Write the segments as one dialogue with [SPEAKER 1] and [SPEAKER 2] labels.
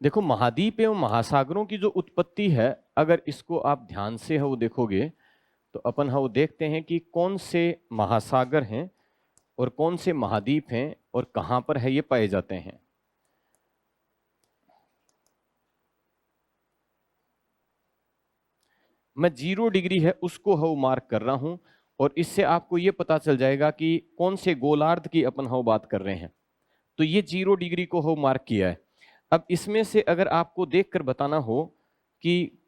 [SPEAKER 1] देखो, महाद्वीप एवं महासागरों की जो उत्पत्ति है, अगर इसको आप ध्यान से वो देखोगे तो अपन वो देखते हैं कि कौन से महासागर हैं और कौन से महाद्वीप हैं और कहां पर है ये पाए जाते हैं। मैं 0 डिग्री है उसको हव मार्क कर रहा हूं और इससे आपको ये पता चल जाएगा कि कौन से गोलार्ध की अपन हव बात कर रहे हैं। तो ये 0 डिग्री को हव मार्क किया है। अब इसमें से अगर आपको देखकर बताना हो कि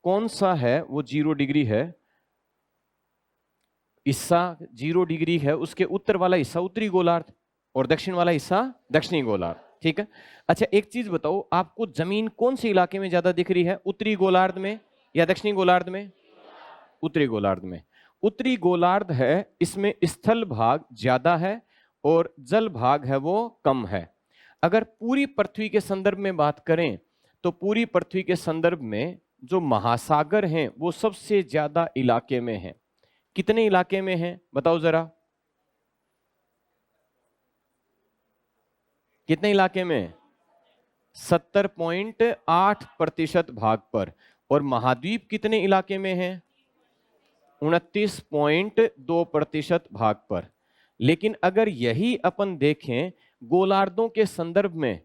[SPEAKER 1] कौन सा है वो 0 डिग्री है, हिस्सा 0 डिग्री है, उसके उत्तर वाला हिस्सा उत्तरी गोलार्ध और दक्षिण वाला हिस्सा दक्षिणी गोलार्ध। ठीक है। अच्छा, एक चीज बताओ, आपको जमीन कौन से इलाके में ज्यादा दिख रही है, उत्तरी गोलार्ध में या दक्षिणी गोलार्ध में? उत्तरी गोलार्ध में। उत्तरी गोलार्ध है, इसमें स्थल भाग ज्यादा है और जल भाग है वो कम है। अगर पूरी पृथ्वी के संदर्भ में बात करें तो पूरी पृथ्वी के संदर्भ में जो महासागर हैं वो सबसे ज्यादा इलाके में हैं। कितने इलाके में हैं बताओ जरा, कितने इलाके में? 70.8% भाग पर। और महाद्वीप कितने इलाके में है? 29.2% भाग पर। लेकिन अगर यही अपन देखें गोलार्धों के संदर्भ में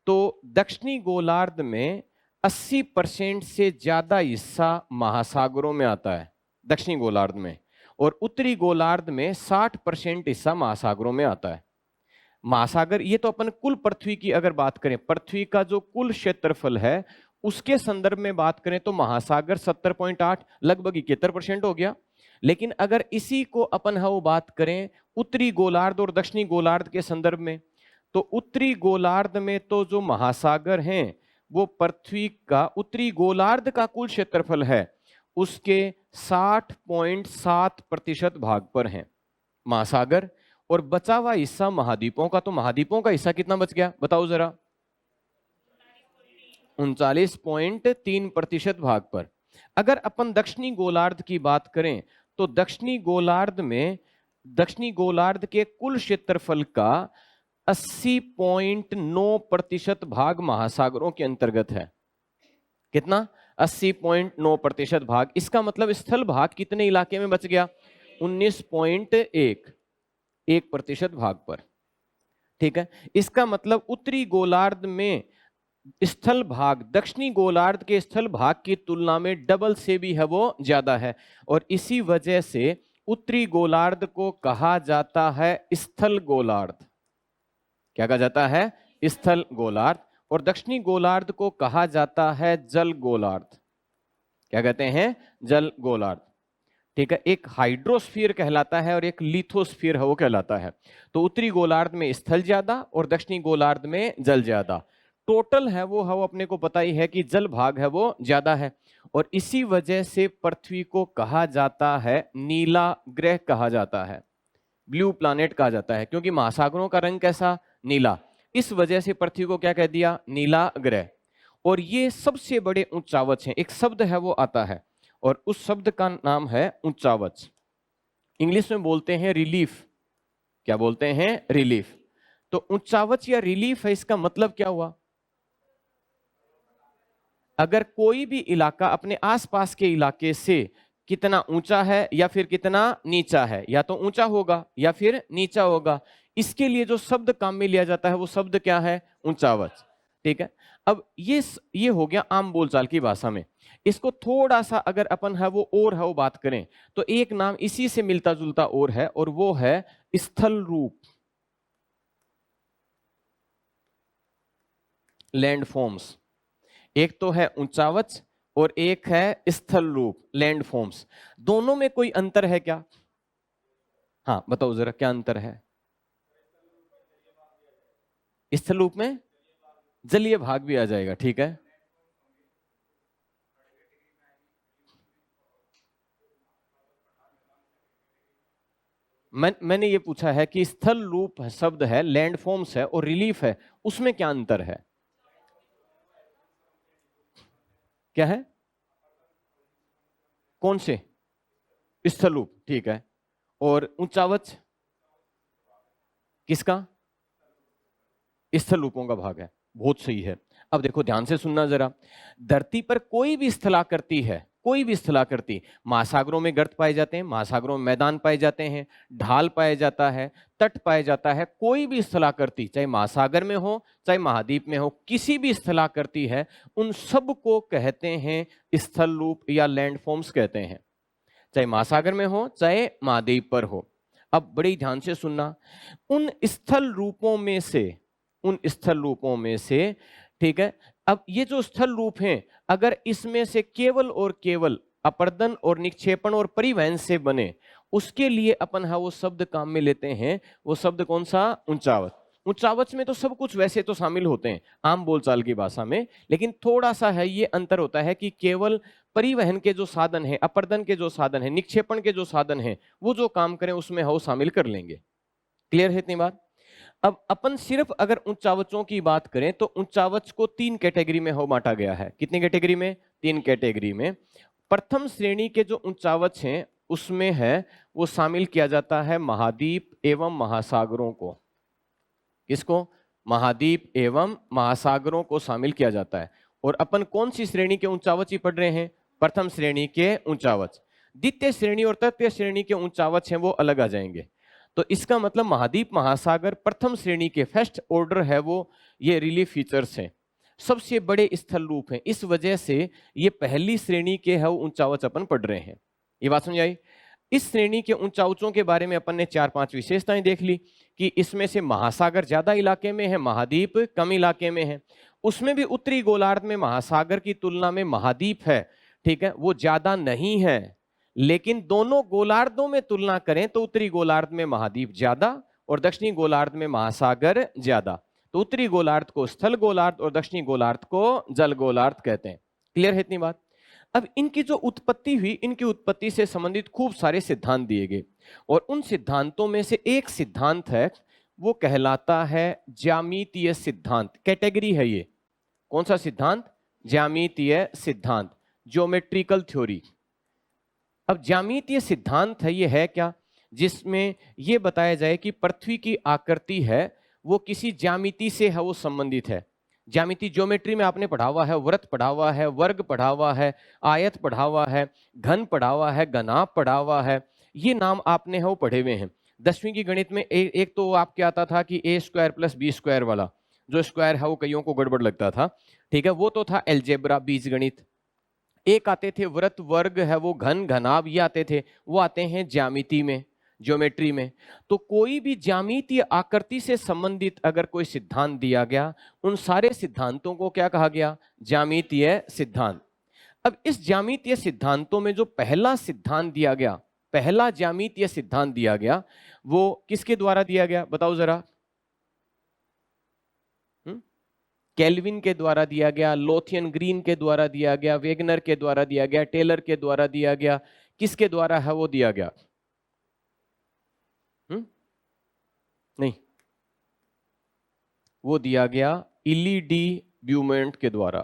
[SPEAKER 1] तो दक्षिणी गोलार्ध में 80% से ज्यादा हिस्सा महासागरों में आता है दक्षिणी गोलार्ध में, और उत्तरी गोलार्ध में 60% हिस्सा महासागरों में आता है। महासागर, ये तो अपन कुल पृथ्वी की अगर बात करें, पृथ्वी का जो कुल क्षेत्रफल है उसके संदर्भ में बात करें तो महासागर 70.8 लगभग 71% हो गया। लेकिन अगर इसी को अपन वो बात करें उत्तरी गोलार्ध और दक्षिणी गोलार्ध के संदर्भ में, तो उत्तरी गोलार्ध में तो जो महासागर हैं वो पृथ्वी का उत्तरी गोलार्ध का कुल क्षेत्रफल है उसके 60.7% भाग पर हैं महासागर, और बचा हुआ हिस्सा महाद्वीपों का। तो महाद्वीपों का हिस्सा कितना बच गया बताओ जरा? 39.3% भाग पर। अगर अपन दक्षिणी गोलार्ध की बात करें तो दक्षिणी गोलार्ध के कुल क्षेत्रफल का 80.9% भाग महासागरों के अंतर्गत है। कितना? 80.9% भाग। इसका मतलब स्थल भाग कितने इलाके में बच गया? 19.1% भाग पर। ठीक है। इसका मतलब उत्तरी गोलार्ध में स्थल भाग दक्षिणी गोलार्ध के स्थल भाग की तुलना में डबल से भी है वो ज्यादा है, और इसी वजह से उत्तरी गोलार्ध को कहा जाता है स्थल गोलार्ध। क्या कहा जाता है? स्थल गोलार्ध। और दक्षिणी गोलार्ध को कहा जाता है जल गोलार्ध। क्या कहते हैं? जल गोलार्ध। ठीक है। एक हाइड्रोस्फीयर कहलाता है और एक लिथोस्फीयर है वो कहलाता है। तो उत्तरी गोलार्ध में स्थल ज्यादा और दक्षिणी गोलार्ध में जल ज्यादा। टोटल है वो अपने को पता ही है कि जल भाग है वो ज्यादा है, और इसी वजह से पृथ्वी को कहा जाता है नीला ग्रह कहा जाता है, ब्लू प्लैनेट कहा जाता है, क्योंकि महासागरों का रंग कैसा? नीला। इस वजह से पृथ्वी को क्या कह दिया? नीला ग्रह। और ये सबसे बड़े उच्चावच हैं। एक शब्द है वो आता है और उस शब्द का नाम है उच्चावच। इंग्लिश में बोलते हैं रिलीफ। क्या बोलते हैं? रिलीफ। तो उच्चावच या रिलीफ है, इसका मतलब क्या हुआ? अगर कोई भी इलाका अपने आसपास के इलाके से कितना ऊंचा है या फिर कितना नीचा है, या तो ऊंचा होगा या फिर नीचा होगा, इसके लिए जो शब्द काम में लिया जाता है वो शब्द क्या है? उच्चावच। ठीक है। अब ये हो गया आम बोलचाल की भाषा में। इसको थोड़ा सा अगर अपन है वो बात करें तो एक नाम इसी से मिलता जुलता और है, और वो है स्थल रूप, लैंड फॉर्म्स। एक तो है ऊंचावच और एक है स्थल रूप, लैंड फॉर्म्स। दोनों में कोई अंतर है क्या? हाँ बताओ जरा, क्या अंतर है? स्थल रूप में जलीय भाग भी आ जाएगा। ठीक है। मैंने ये पूछा है कि स्थल रूप शब्द है, लैंड फॉर्म्स है और रिलीफ है, उसमें क्या अंतर है? क्या है? कौन से? स्थल रूप। ठीक है। और ऊंचावच किसका? स्थल रूपों का भाग है। बहुत सही है। अब देखो ध्यान से सुनना जरा, धरती पर कोई भी स्थलाकृति है, कोई भी स्थलाकृति, महासागरों में गर्त पाए जाते हैं, महासागरों में मैदान पाए जाते हैं, ढाल पाया जाता है, तट पाया जाता है, कोई भी स्थलाकृति चाहे महासागर में हो चाहे महाद्वीप में हो, किसी भी स्थलाकृति है, उन सब को कहते हैं स्थल रूप या लैंडफॉर्म्स कहते हैं, चाहे महासागर में हो चाहे महाद्वीप पर हो। अब बड़ी ध्यान से सुनना, उन स्थल रूपों में से, उन स्थल रूपों में से, ठीक है, अब ये जो स्थल रूप हैं, अगर इसमें से केवल और केवल अपर्दन और निक्षेपण और परिवहन से बने, उसके लिए अपन वो शब्द काम में लेते हैं। वो शब्द कौन सा? ऊंचावच। ऊंचावच में तो सब कुछ वैसे तो शामिल होते हैं आम बोलचाल की भाषा में, लेकिन थोड़ा सा है ये अंतर होता है कि केवल परिवहन के जो साधन है, अपर्दन के जो साधन है, निक्षेपण के जो साधन है, वो जो काम करें उसमें वो शामिल कर लेंगे। क्लियर है इतनी बात? अब अपन सिर्फ अगर ऊंचावचों की बात करें तो ऊंचावच को 3 कैटेगरी में हो बांटा गया है। कितनी कैटेगरी में? 3 कैटेगरी में। प्रथम श्रेणी के जो ऊंचावच हैं उसमें है वो शामिल किया जाता है महाद्वीप एवं महासागरों को। किसको? महाद्वीप एवं महासागरों को शामिल किया जाता है। और अपन कौन सी श्रेणी के ऊंचावच ही पढ़ रहे हैं? प्रथम श्रेणी के ऊंचावच। द्वितीय श्रेणी और तृतीय श्रेणी के ऊंचावच हैं वो अलग आ जाएंगे। तो इसका मतलब महाद्वीप महासागर प्रथम श्रेणी के फर्स्ट ऑर्डर है वो, ये रिलीफ फीचर्स हैं, सबसे बड़े स्थल रूप हैं, इस वजह से ये पहली श्रेणी के है वो ऊंचावच अपन पढ़ रहे हैं। ये बात समझ आई? इस श्रेणी के ऊंचावचों के बारे में अपन ने 4-5 विशेषताएं देख ली कि इसमें से महासागर ज्यादा इलाके में है, महाद्वीप कम इलाके में है। उसमें भी उत्तरी गोलार्ध में महासागर की तुलना में महाद्वीप है, ठीक है, वो ज्यादा नहीं है, लेकिन दोनों गोलार्धों में तुलना करें तो उत्तरी गोलार्ध में महाद्वीप ज्यादा और दक्षिणी गोलार्ध में महासागर ज्यादा। तो उत्तरी गोलार्ध को स्थल गोलार्ध और दक्षिणी गोलार्ध को जल गोलार्ध कहते हैं। क्लियर है इतनी बात? अब इनकी जो उत्पत्ति हुई, इनकी उत्पत्ति से संबंधित खूब सारे सिद्धांत दिए गए और उन सिद्धांतों में से एक सिद्धांत है वो कहलाता है ज्यामितीय सिद्धांत। कैटेगरी है ये। कौन सा सिद्धांत? ज्यामितीय सिद्धांत, ज्योमेट्रिकल थ्योरी। अब ज्यामितीय सिद्धांत है ये है क्या? जिसमें ये बताया जाए कि पृथ्वी की आकृति है वो किसी ज्यामिति से है वो संबंधित है। ज्यामिति ज्योमेट्री में आपने पढ़ा हुआ है, वृत्त पढ़ा हुआ है, वर्ग पढ़ा हुआ है, आयत पढ़ा हुआ है, घन पढ़ा हुआ है, घनाभ पढ़ा हुआ है, ये नाम आपने है वो पढ़े हुए हैं। 10वीं की गणित में एक तो आपके आता था कि a² + b² वाला, जो स्क्वायर है वो कईयों को गड़बड़ लगता था, ठीक है, वो तो था एल्जेब्रा, बीज गणित। एक आते थे वृत्त, वर्ग है वो, घन, घनाभ, ये आते थे, वो आते हैं ज्यामिति में, ज्योमेट्री में। तो कोई भी ज्यामितीय आकृति से संबंधित अगर कोई सिद्धांत दिया गया, उन सारे सिद्धांतों को क्या कहा गया? ज्यामितीय सिद्धांत। अब इस ज्यामितीय सिद्धांतों में जो पहला सिद्धांत दिया गया, पहला ज्यामितीय सिद्धांत दिया गया, वो किसके द्वारा दिया गया? बताओ जरा। केल्विन के द्वारा दिया गया, लोथियन ग्रीन के द्वारा दिया गया, वेगनर के द्वारा दिया गया, टेलर के द्वारा दिया गया, किसके द्वारा है वो दिया गया? नहीं, वो दिया गया इली डी ब्यूमोंट के द्वारा।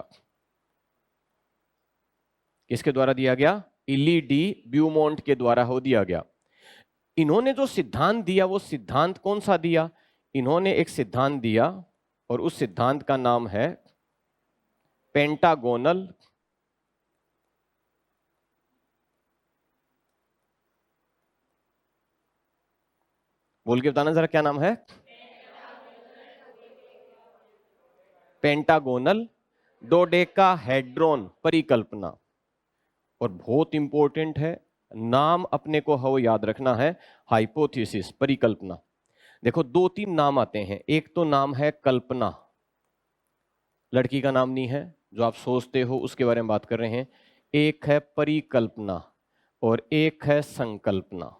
[SPEAKER 1] किसके द्वारा दिया गया? इली डी ब्यूमोंट के द्वारा हो दिया गया। इन्होंने जो सिद्धांत दिया वो सिद्धांत कौन सा दिया? इन्होंने एक सिद्धांत दिया और उस सिद्धांत का नाम है पेंटागोनल बोल के बताना जरा, क्या नाम है? पेंटागोनल डोडेकाहेड्रॉन परिकल्पना। और बहुत इंपॉर्टेंट है, नाम अपने को हो याद रखना है, हाइपोथेसिस, परिकल्पना। देखो 2-3 नाम आते हैं। एक तो नाम है कल्पना, लड़की का नाम नहीं है, जो आप सोचते हो उसके बारे में बात कर रहे हैं। एक है परिकल्पना और एक है संकल्पना।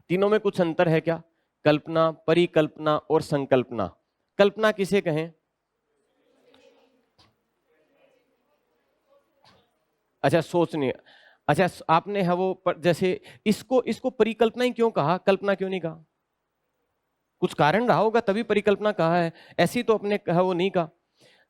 [SPEAKER 1] तीनों में कुछ अंतर है क्या? कल्पना, परिकल्पना और संकल्पना। कल्पना किसे कहें? अच्छा, सोचने। अच्छा, आपने है वो जैसे इसको परिकल्पना ही क्यों कहा, कल्पना क्यों नहीं कहा? कुछ कारण रहा होगा तभी परिकल्पना कहा है, ऐसी तो अपने कहा वो नहीं कहा।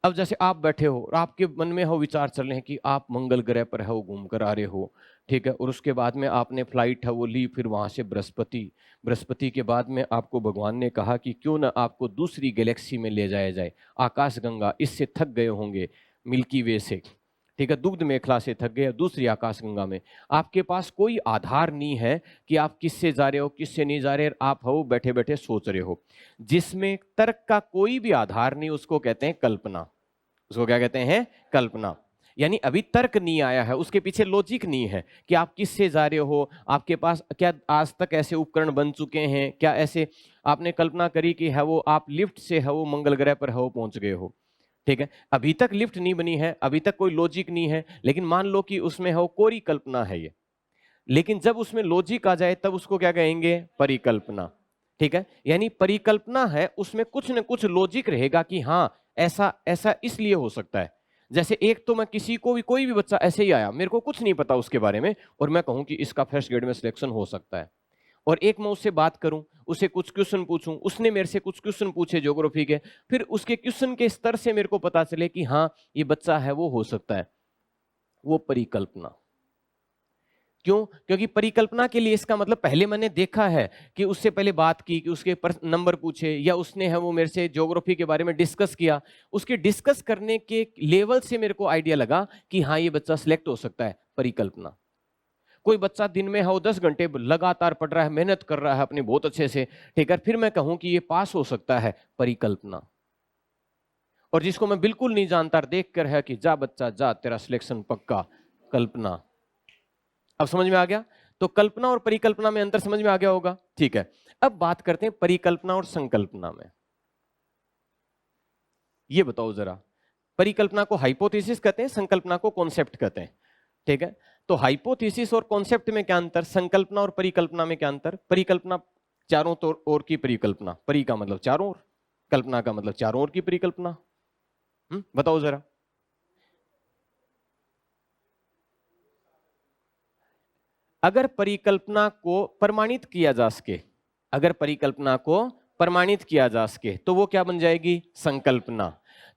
[SPEAKER 1] अब जैसे आप बैठे हो और आपके मन में हो विचार चल रहे हैं कि आप मंगल ग्रह पर हो घूम कर आ रहे हो, ठीक है, और उसके बाद में आपने फ्लाइट है वो ली, फिर वहां से बृहस्पति के बाद में आपको भगवान ने कहा कि क्यों ना आपको दूसरी गैलेक्सी में ले जाया जाए, आकाशगंगा, इससे थक गए होंगे मिल्की वे से, ठीक है, दुग्ध मेखला से थक गए, दूसरी आकाशगंगा में। आपके पास कोई आधार नहीं है कि आप किससे जा रहे हो किससे नहीं जा रहे, आप हो बैठे बैठे सोच रहे हो, जिसमें तर्क का कोई भी आधार नहीं, उसको कहते हैं कल्पना। उसको क्या कहते हैं? कल्पना। यानी अभी तर्क नहीं आया है, उसके पीछे लॉजिक नहीं है कि आप किससे जा रहे हो, आपके पास क्या आज तक ऐसे उपकरण बन चुके हैं, क्या ऐसे आपने कल्पना करी कि है वो आप लिफ्ट से है वो मंगल ग्रह पर है वो पहुंच गए हो, ठीक है, अभी तक लिफ्ट नहीं बनी है, अभी तक कोई लॉजिक नहीं है, लेकिन मान लो कि उसमें है वो कोरी कल्पना है ये, लेकिन जब उसमें लॉजिक आ जाए तब उसको क्या कहेंगे? परिकल्पना। ठीक है, यानी परिकल्पना है उसमें कुछ न कुछ लॉजिक रहेगा कि हाँ ऐसा ऐसा इसलिए हो सकता है। जैसे एक तो मैं किसी को भी, कोई भी बच्चा ऐसे ही आया, मेरे को कुछ नहीं पता उसके बारे में, और मैं कहूं कि इसका फर्स्ट ग्रेड में सिलेक्शन हो सकता है, और एक मैं उससे बात करूं, उसे कुछ क्वेश्चन पूछूं, उसने मेरे से कुछ क्वेश्चन पूछे ज्योग्राफी के, फिर उसके क्वेश्चन के स्तर से मेरे को पता चले कि हाँ ये बच्चा है वो हो सकता है, वो परिकल्पना। क्यों? क्योंकि परिकल्पना के लिए इसका मतलब पहले मैंने देखा है कि उससे पहले बात की, कि उसके नंबर पूछे, या उसने है वो मेरे से ज्योग्राफी के बारे में डिस्कस किया, उसके डिस्कस करने के लेवल से मेरे को आइडिया लगा कि हाँ ये बच्चा सिलेक्ट हो सकता है, परिकल्पना। कोई बच्चा दिन में है 10 घंटे लगातार पढ़ रहा है, मेहनत कर रहा है अपने बहुत अच्छे से, ठीक है, फिर मैं कहूं कि ये पास हो सकता है, परिकल्पना। और जिसको मैं बिल्कुल नहीं जानता, देख कर है कि जा बच्चा जा तेरा सिलेक्शन पक्का, कल्पना। अब समझ में आ गया? तो कल्पना और परिकल्पना में अंतर समझ में आ गया होगा, ठीक है। अब बात करते हैं परिकल्पना और संकल्पना में। ये बताओ जरा, परिकल्पना को हाइपोथेसिस कहते हैं, संकल्पना को कॉन्सेप्ट कहते हैं, ठीक है। तो हाइपोथेसिस और कॉन्सेप्ट में क्या अंतर, संकल्पना और परिकल्पना में क्या अंतर? परिकल्पना चारों ओर की परिकल्पना, परि का मतलब चारों ओर, कल्पना का मतलब चारों ओर की परिकल्पना। बताओ जरा। अगर परिकल्पना को प्रमाणित किया जा सके, अगर परिकल्पना को प्रमाणित किया जा सके तो वो क्या बन जाएगी? संकल्पना।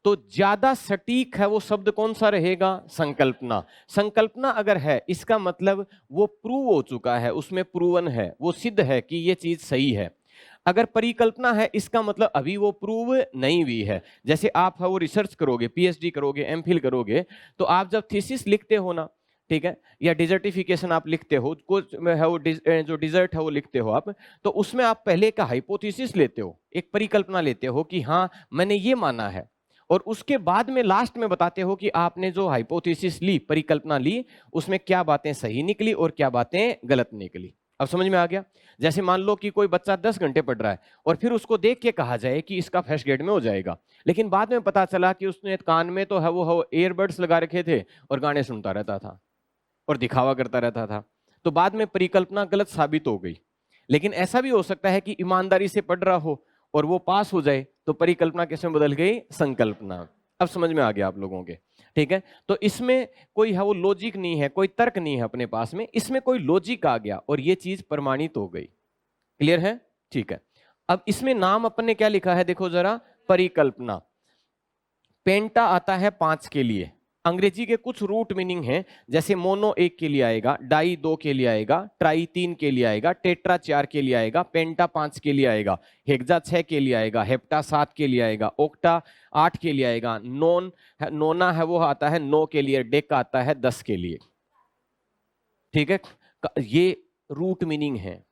[SPEAKER 1] तो ज्यादा सटीक है वो शब्द कौन सा रहेगा? संकल्पना। संकल्पना अगर है इसका मतलब वो प्रूव हो चुका है, उसमें प्रूवन है, वो सिद्ध है कि ये चीज सही है। अगर परिकल्पना है इसका मतलब अभी वो प्रूव नहीं हुई है। जैसे आप है वो रिसर्च करोगे, पीएचडी करोगे, एमफिल करोगे, तो आप जब थीसिस लिखते हो ना, ठीक है, या डिजर्टिफिकेशन आप लिखते हो, कुछ है वो जो डिजर्ट है वो लिखते हो आप, तो उसमें आप पहले का हाइपोथेसिस लेते हो, एक परिकल्पना लेते हो कि हाँ मैंने ये माना है, और उसके बाद में लास्ट में बताते हो कि आपने जो हाइपोथेसिस ली, परिकल्पना ली, उसमें क्या बातें सही निकली और क्या बातें गलत निकली। अब समझ में आ गया? जैसे मान लो कि कोई बच्चा 10 घंटे पढ़ रहा है और फिर उसको देख के कहा जाए कि इसका फर्स्ट ग्रेड में हो जाएगा, लेकिन बाद में पता चला कि उसने कान में तो है वो ईयरबड्स लगा रखे थे और गाने सुनता रहता था और दिखावा करता रहता था, तो बाद में परिकल्पना गलत साबित हो गई। लेकिन ऐसा भी हो सकता है कि ईमानदारी से पढ़ रहा हो और वो पास हो जाए, तो परिकल्पना किसमें बदल गई? संकल्पना। अब समझ में आ गया आप लोगों के, ठीक है। तो इसमें कोई है वो लॉजिक नहीं है, कोई तर्क नहीं है अपने पास में, इसमें कोई लॉजिक आ गया और ये चीज प्रमाणित हो गई। क्लियर है? ठीक है। अब इसमें नाम अपन ने क्या लिखा है, देखो जरा, परिकल्पना। पेंटा आता है 5 के लिए, अंग्रेजी के कुछ रूट मीनिंग हैं, जैसे मोनो 1 के लिए आएगा, डाई 2 के लिए आएगा, ट्राई 3 के लिए आएगा, टेट्रा 4 के लिए आएगा, पेंटा 5 के लिए आएगा, हेक्सा 6 के लिए आएगा, हेप्टा 7 के लिए आएगा, ओक्टा 8 के लिए आएगा, नोना है वो आता है 9 के लिए, डेका आता है 10 के लिए, ठीक है। ये रूट मीनिंग है,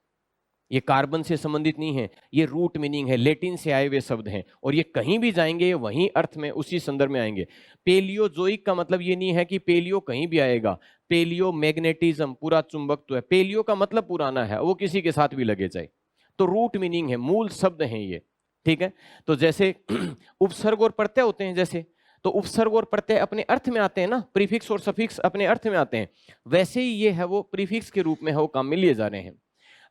[SPEAKER 1] ये कार्बन से संबंधित नहीं है, ये रूट मीनिंग है, लेटिन से आए हुए शब्द हैं, और ये कहीं भी जाएंगे वहीं अर्थ में उसी संदर्भ में आएंगे। पेलियोजोइक का मतलब ये नहीं है कि पेलियो कहीं भी आएगा, पेलियो मैग्नेटिज्म, पूरा चुंबकत्व है, पेलियो का मतलब पुराना है, वो किसी के साथ भी लगे जाए, तो रूट मीनिंग है, मूल शब्द हैं ये, ठीक है। तो जैसे उपसर्ग और प्रत्यय होते हैं, जैसे तो उपसर्ग और प्रत्यय अपने अर्थ में आते हैं ना, प्रीफिक्स और सफिक्स अपने अर्थ में आते हैं, वैसे ही ये है वो प्रीफिक्स के रूप में है वो काम में लिए जा रहे हैं।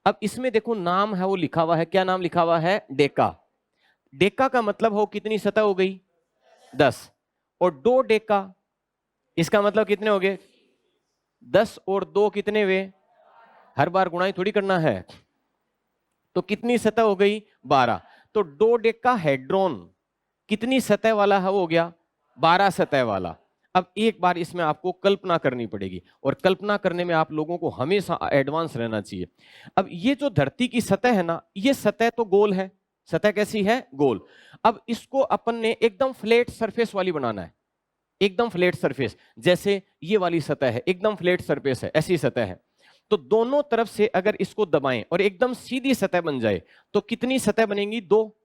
[SPEAKER 1] अब इसमें देखो नाम है वो लिखा हुआ है, क्या नाम लिखा हुआ है? डेका। डेका का मतलब हो कितनी सतह हो गई? 10, और 2 डेका, इसका मतलब कितने हो गए? 10 और 2 कितने हुए? हर बार गुणाई थोड़ी करना है, तो कितनी सतह हो गई? 12। तो 2 डेका हेड्रोन कितनी सतह वाला है? हो गया 12 सतह वाला। अब एक बार इसमें आपको कल्पना करनी पड़ेगी, और कल्पना करने में आप लोगों को हमेशा एडवांस रहना चाहिए। अब ये जो धरती की सतह है ना, ये सतह तो गोल है। सतह कैसी है? गोल। अब इसको अपन ने एकदम फ्लैट सरफेस वाली बनाना है, एकदम फ्लैट सरफेस। जैसे ये वाली सतह है, एकदम फ्लैट सरफेस है, ऐसी सतह है। तो दोनों तरफ से अगर इसको दबाएं और एकदम सीधी सतह बन जाए, तो कितनी सतह बनेंगी? दो।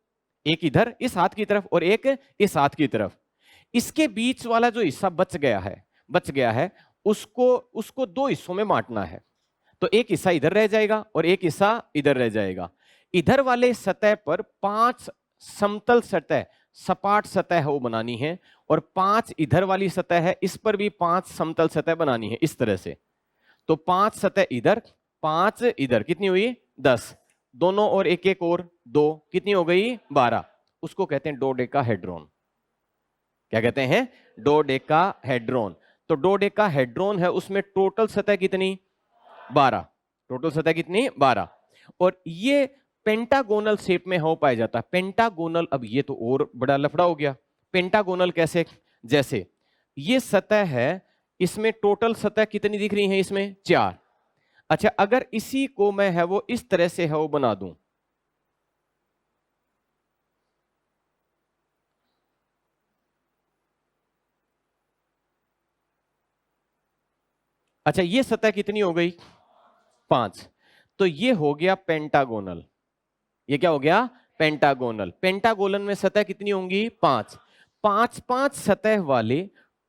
[SPEAKER 1] एक इधर इस हाथ की तरफ और एक इस हाथ की तरफ। इसके बीच वाला जो हिस्सा बच गया है, उसको दो हिस्सों में बांटना है। तो एक हिस्सा इधर रह जाएगा और एक हिस्सा इधर रह जाएगा। इधर वाले सतह पर 5 समतल सतह, सपाट सतह है वो बनानी है, और 5 इधर वाली सतह है, इस पर भी 5 समतल सतह बनानी है, इस तरह से। तो 5 सतह इधर, 5 इधर, कितनी हुई? 10। दोनों और एक एक और 2, कितनी हो गई? 12। उसको कहते हैं डोडेकाहेड्रॉन। क्या कहते हैं? डोडेकाहेड्रॉन। तो डोडेकाहेड्रॉन है, उसमें टोटल सतह कितनी? 12। टोटल सतह कितनी? 12। और ये पेंटागोनल शेप में हो पाया जाता है। पेंटागोनल, अब ये तो और बड़ा लफड़ा हो गया। पेंटागोनल कैसे? जैसे ये सतह है, इसमें टोटल सतह कितनी दिख रही है? इसमें 4। अच्छा, अगर इसी को मैं है वो इस तरह से है वो बना दूं, अच्छा ये सतह कितनी हो गई? 5। तो ये हो गया पेंटागोनल। ये क्या हो गया? पेंटागोनल। पेंटागोनल में सतह कितनी होंगी? 5। 5 सतह वाले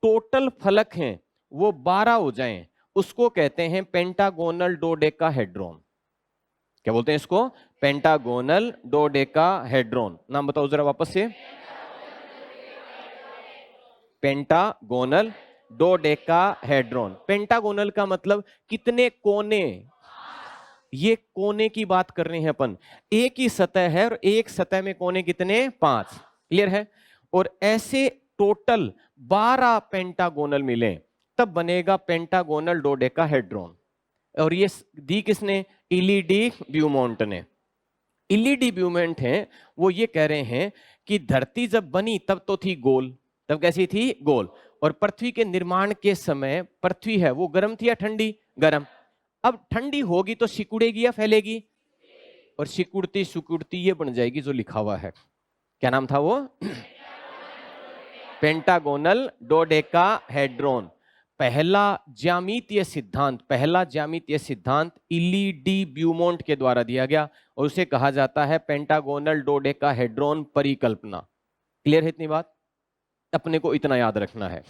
[SPEAKER 1] टोटल फलक हैं वो 12 हो जाएं, उसको कहते हैं पेंटागोनल डोडेकाहेड्रॉन। क्या बोलते हैं इसको? Pentagonal dodecahedron. नाम बताओ जरा वापस से। Pentagonal dodecahedron. पेंटागोनल का मतलब कितने कोने? ये कोने की बात कर रहे हैं अपन। एक ही सतह है और एक सतह में कोने कितने? 5। क्लियर है? और ऐसे टोटल 12 पेंटागोनल मिले, तब बनेगा पेंटागोनल डोडेकाहेड्रॉन। और ये दी किसने? इली डी ब्यूमोंट ने। इली डी ब्यूमोंट है, वो ये कह रहे हैं कि धरती जब बनी तब तो थी गोल। तब कैसी थी? गोल। और पृथ्वी के निर्माण के समय पृथ्वी है वो गर्म थी या ठंडी? गर्म। अब ठंडी होगी तो सिकुड़ेगी या फैलेगी? और सिकुड़ती सिकुड़ती ये बन जाएगी जो लिखा हुआ है। क्या नाम था वो? Pentagonal dodecahedron. पहला ज्यामितीय सिद्धांत इली डी ब्यूमोंट के द्वारा दिया गया, और उसे कहा जाता है पेंटागोनल डोडेकाहेड्रॉन परिकल्पना। क्लियर है इतनी बात? अपने को इतना याद रखना है।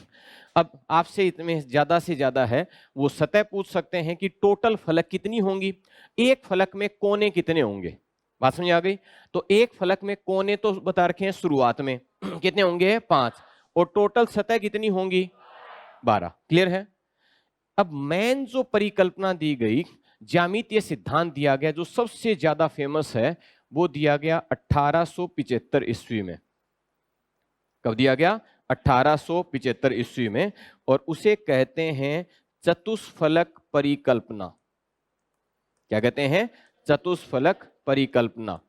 [SPEAKER 1] अब आपसे इतने ज्यादा से ज्यादा है वो सतह पूछ सकते हैं कि टोटल फलक कितनी होंगी, एक फलक में कोने कितने होंगे। बात समझ आ गई? तो एक फलक में कोने तो बता रखे हैं शुरुआत में कितने होंगे? 5। और टोटल सतह कितनी होंगी? 12। क्लियर है? अब मेन जो परिकल्पना दी गई, ज्यामितीय सिद्धांत दिया गया, जो सबसे ज्यादा फेमस है, वो दिया गया 1875 ईस्वी में। कब दिया गया? 1875 ईस्वी में। और उसे कहते हैं चतुष्फलक परिकल्पना। क्या कहते हैं? चतुष्फलक परिकल्पना।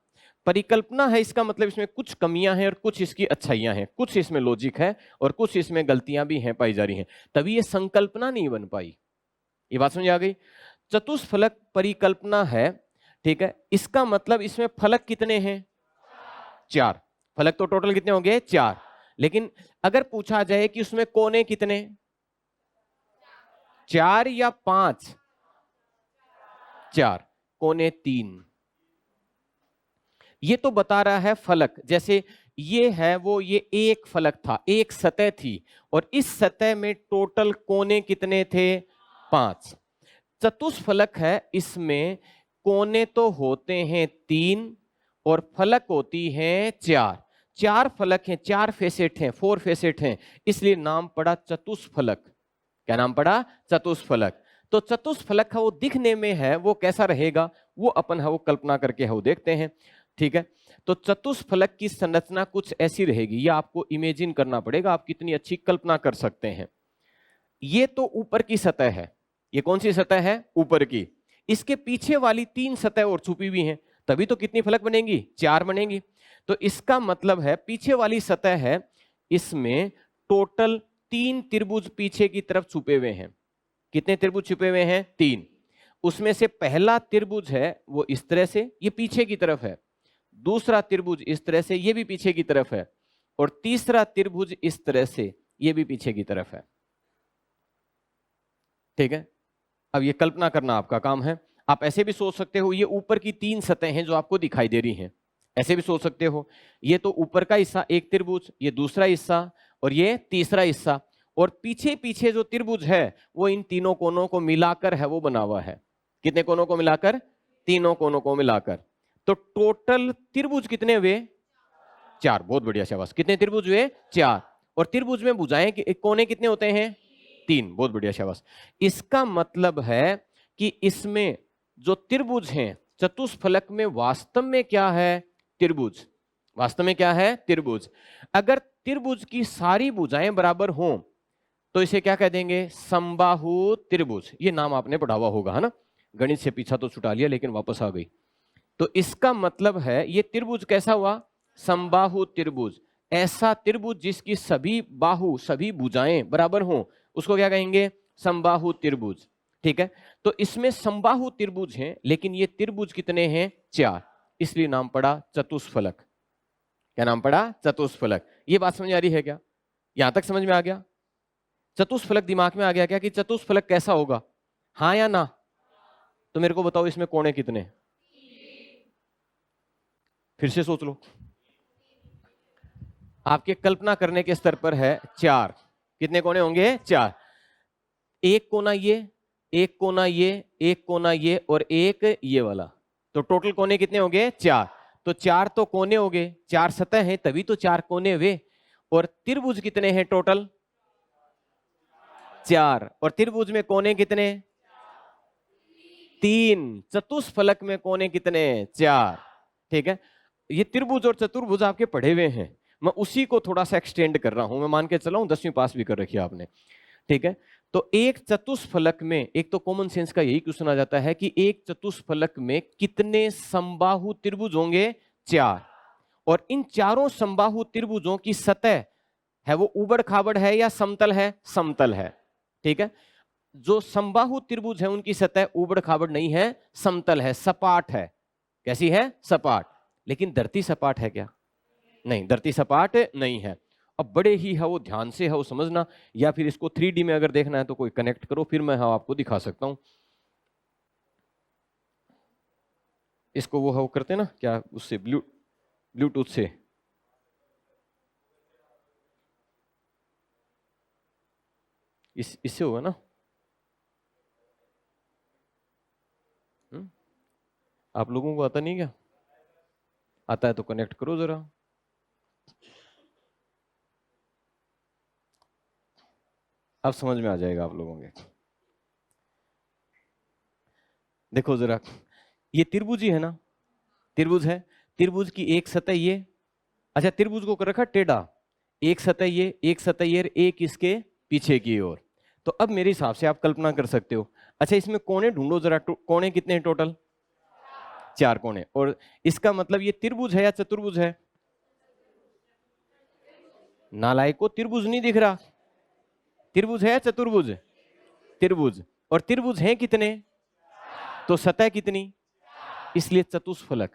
[SPEAKER 1] परिकल्पना है, इसका मतलब इसमें कुछ कमियां हैं और कुछ इसकी अच्छाइयां हैं, कुछ इसमें लॉजिक है और कुछ इसमें गलतियां भी हैं पाई जा रही हैं, तभी ये संकल्पना नहीं बन पाई। ये बात समझ आ गई? चतुष्फलक परिकल्पना है, ठीक है। इसका मतलब इसमें फलक कितने हैं? 4। फलक तो टोटल कितने होंगे? 4। लेकिन अगर पूछा जाए कि उसमें कोने कितने, 4 या 5? 4। कोने 3। ये तो बता रहा है फलक। जैसे ये है वो, ये एक फलक था, एक सतह थी, और इस सतह में टोटल कोने कितने थे? 5। चतुष्फलक है, इसमें कोने तो होते हैं 3 और फलक होती हैं 4। 4 फलक हैं, 4 फेसेट हैं, 4 फेसेट हैं, इसलिए नाम पड़ा चतुष्फलक। क्या नाम पड़ा? चतुष्फलक। तो चतुष्फलक है वो दिखने में है वो कैसा रहेगा, वो अपन है वो कल्पना करके है वो देखते हैं, ठीक है। तो चतुष्फलक की संरचना कुछ ऐसी रहेगी, ये आपको इमेजिन करना पड़ेगा, आप कितनी अच्छी कल्पना कर सकते हैं। ये तो ऊपर की सतह है। ये कौन सी सतह है? ऊपर की। इसके पीछे वाली 3 सतह और छुपी हुई हैं, तभी तो कितनी फलक बनेंगी? 4 बनेंगी। तो इसका मतलब है पीछे वाली सतह है, इसमें टोटल 3 त्रिभुज पीछे की तरफ छुपे हुए हैं। कितने त्रिभुज छुपे हुए हैं? 3। उसमें से पहला त्रिभुज है वो इस तरह से, ये पीछे की तरफ है। दूसरा त्रिभुज इस तरह से, ये भी पीछे की तरफ है। और तीसरा त्रिभुज इस तरह से, ये भी पीछे की तरफ है। ठीक है, अब ये कल्पना करना आपका काम है। आप ऐसे भी सोच सकते हो, ये ऊपर की 3 सतह हैं जो आपको दिखाई दे रही हैं, ऐसे भी सोच सकते हो। ये तो ऊपर का हिस्सा एक त्रिभुज, ये दूसरा हिस्सा और ये तीसरा हिस्सा, और पीछे पीछे जो त्रिभुज है वो इन तीनों कोनों को मिलाकर है वो बना हुआ है। कितने कोनों को मिलाकर? तीनों कोनों को मिलाकर। तो टोटल त्रिभुज कितने हुए? 4। बहुत बढ़िया, शाबाश। कितने त्रिभुज हुए? 4। और त्रिभुज में भुजाएं कोने कितने होते हैं? 3। बहुत बढ़िया, शाबाश। इसका मतलब है कि इसमें जो त्रिभुज हैं चतुष्फलक में, वास्तव में क्या है? त्रिभुज। वास्तव में क्या है? त्रिभुज। अगर त्रिभुज की सारी भुजाएं बराबर हों तो इसे क्या कह देंगे? समबाहु त्रिभुज। ये नाम आपने पढ़ा हुआ होगा, है ना? गणित से पीछा तो छुटा लिया लेकिन वापस आ गई। तो इसका मतलब है ये त्रिभुज कैसा हुआ? समबाहु त्रिभुज। ऐसा त्रिभुज जिसकी सभी बाहु, सभी भुजाएं बराबर हों, उसको क्या कहेंगे? समबाहु त्रिभुज। ठीक है, तो इसमें समबाहु त्रिभुज हैं, लेकिन ये त्रिभुज कितने हैं? 4। इसलिए नाम पड़ा चतुष्फलक। क्या नाम पड़ा? चतुष्फलक। ये बात समझ आ रही है क्या? यहां तक समझ में आ गया? चतुष्फलक दिमाग में आ गया क्या कि चतुष्फलक कैसा होगा? हाँ या ना? तो मेरे को बताओ, इसमें कोने कितने? फिर से सोच लो। आपके कल्पना करने के स्तर पर है 4। कितने कोने होंगे? 4। एक कोना ये, एक कोना ये, एक कोना ये और एक ये वाला। तो टोटल कोने कितने होंगे? 4। तो 4 तो कोने हो गए, 4 सतह हैं तभी तो 4 कोने हुए। और त्रिभुज कितने हैं टोटल? 4। और त्रिभुज में कोने कितने? 3। चतुष्फलक में कोने कितने? 4। ठीक है, ये त्रिभुज और चतुर्भुज आपके पढ़े हुए हैं, मैं उसी को थोड़ा सा एक्सटेंड कर रहा हूं। मैं मान के चला हूं 10वीं पास भी कर रखी है आपने। ठीक है, तो एक चतुष्फलक में, एक तो कॉमन सेंस का यही क्वेश्चन आ जाता है कि एक चतुष्फलक में कितने समबाहु त्रिभुज होंगे? 4। और इन चारों समबाहु त्रिभुजों की सतह है वो ऊबड़ खाबड़ है या समतल है? समतल है। ठीक है, जो समबाहु त्रिभुज है उनकी सतह ऊबड़ खाबड़ नहीं है, समतल है, सपाट है। कैसी है? सपाट। लेकिन धरती सपाट है क्या? नहीं, धरती सपाट नहीं है। अब बड़े ही है वो, ध्यान से है वो समझना, या फिर इसको 3D में अगर देखना है तो कोई कनेक्ट करो, फिर मैं हाँ आपको दिखा सकता हूं। इसको वो करते ना क्या, उससे ब्लूटूथ से। इससे होगा ना? आप लोगों को आता नहीं क्या? आता है तो कनेक्ट करो जरा। अब समझ में आ जाएगा आप लोगों के। देखो जरा, ये त्रिभुज ही है ना? त्रिभुज है। त्रिभुज की एक सतह ये, अच्छा त्रिभुज को कर रखा टेढ़ा, एक सतह ये, एक सतह ये, एक इसके पीछे की ओर। तो अब मेरे हिसाब से आप कल्पना कर सकते हो। अच्छा इसमें कोने ढूंढो जरा, कोने कितने हैं टोटल? 4 कोने। और इसका मतलब ये त्रिभुज है या चतुर्भुज है? नालायक को त्रिभुज नहीं दिख रहा। त्रिभुज है या चतुर्भुज? त्रिभुज। और त्रिभुज हैं कितने? तो सतह कितनी? इसलिए चतुष्फलक,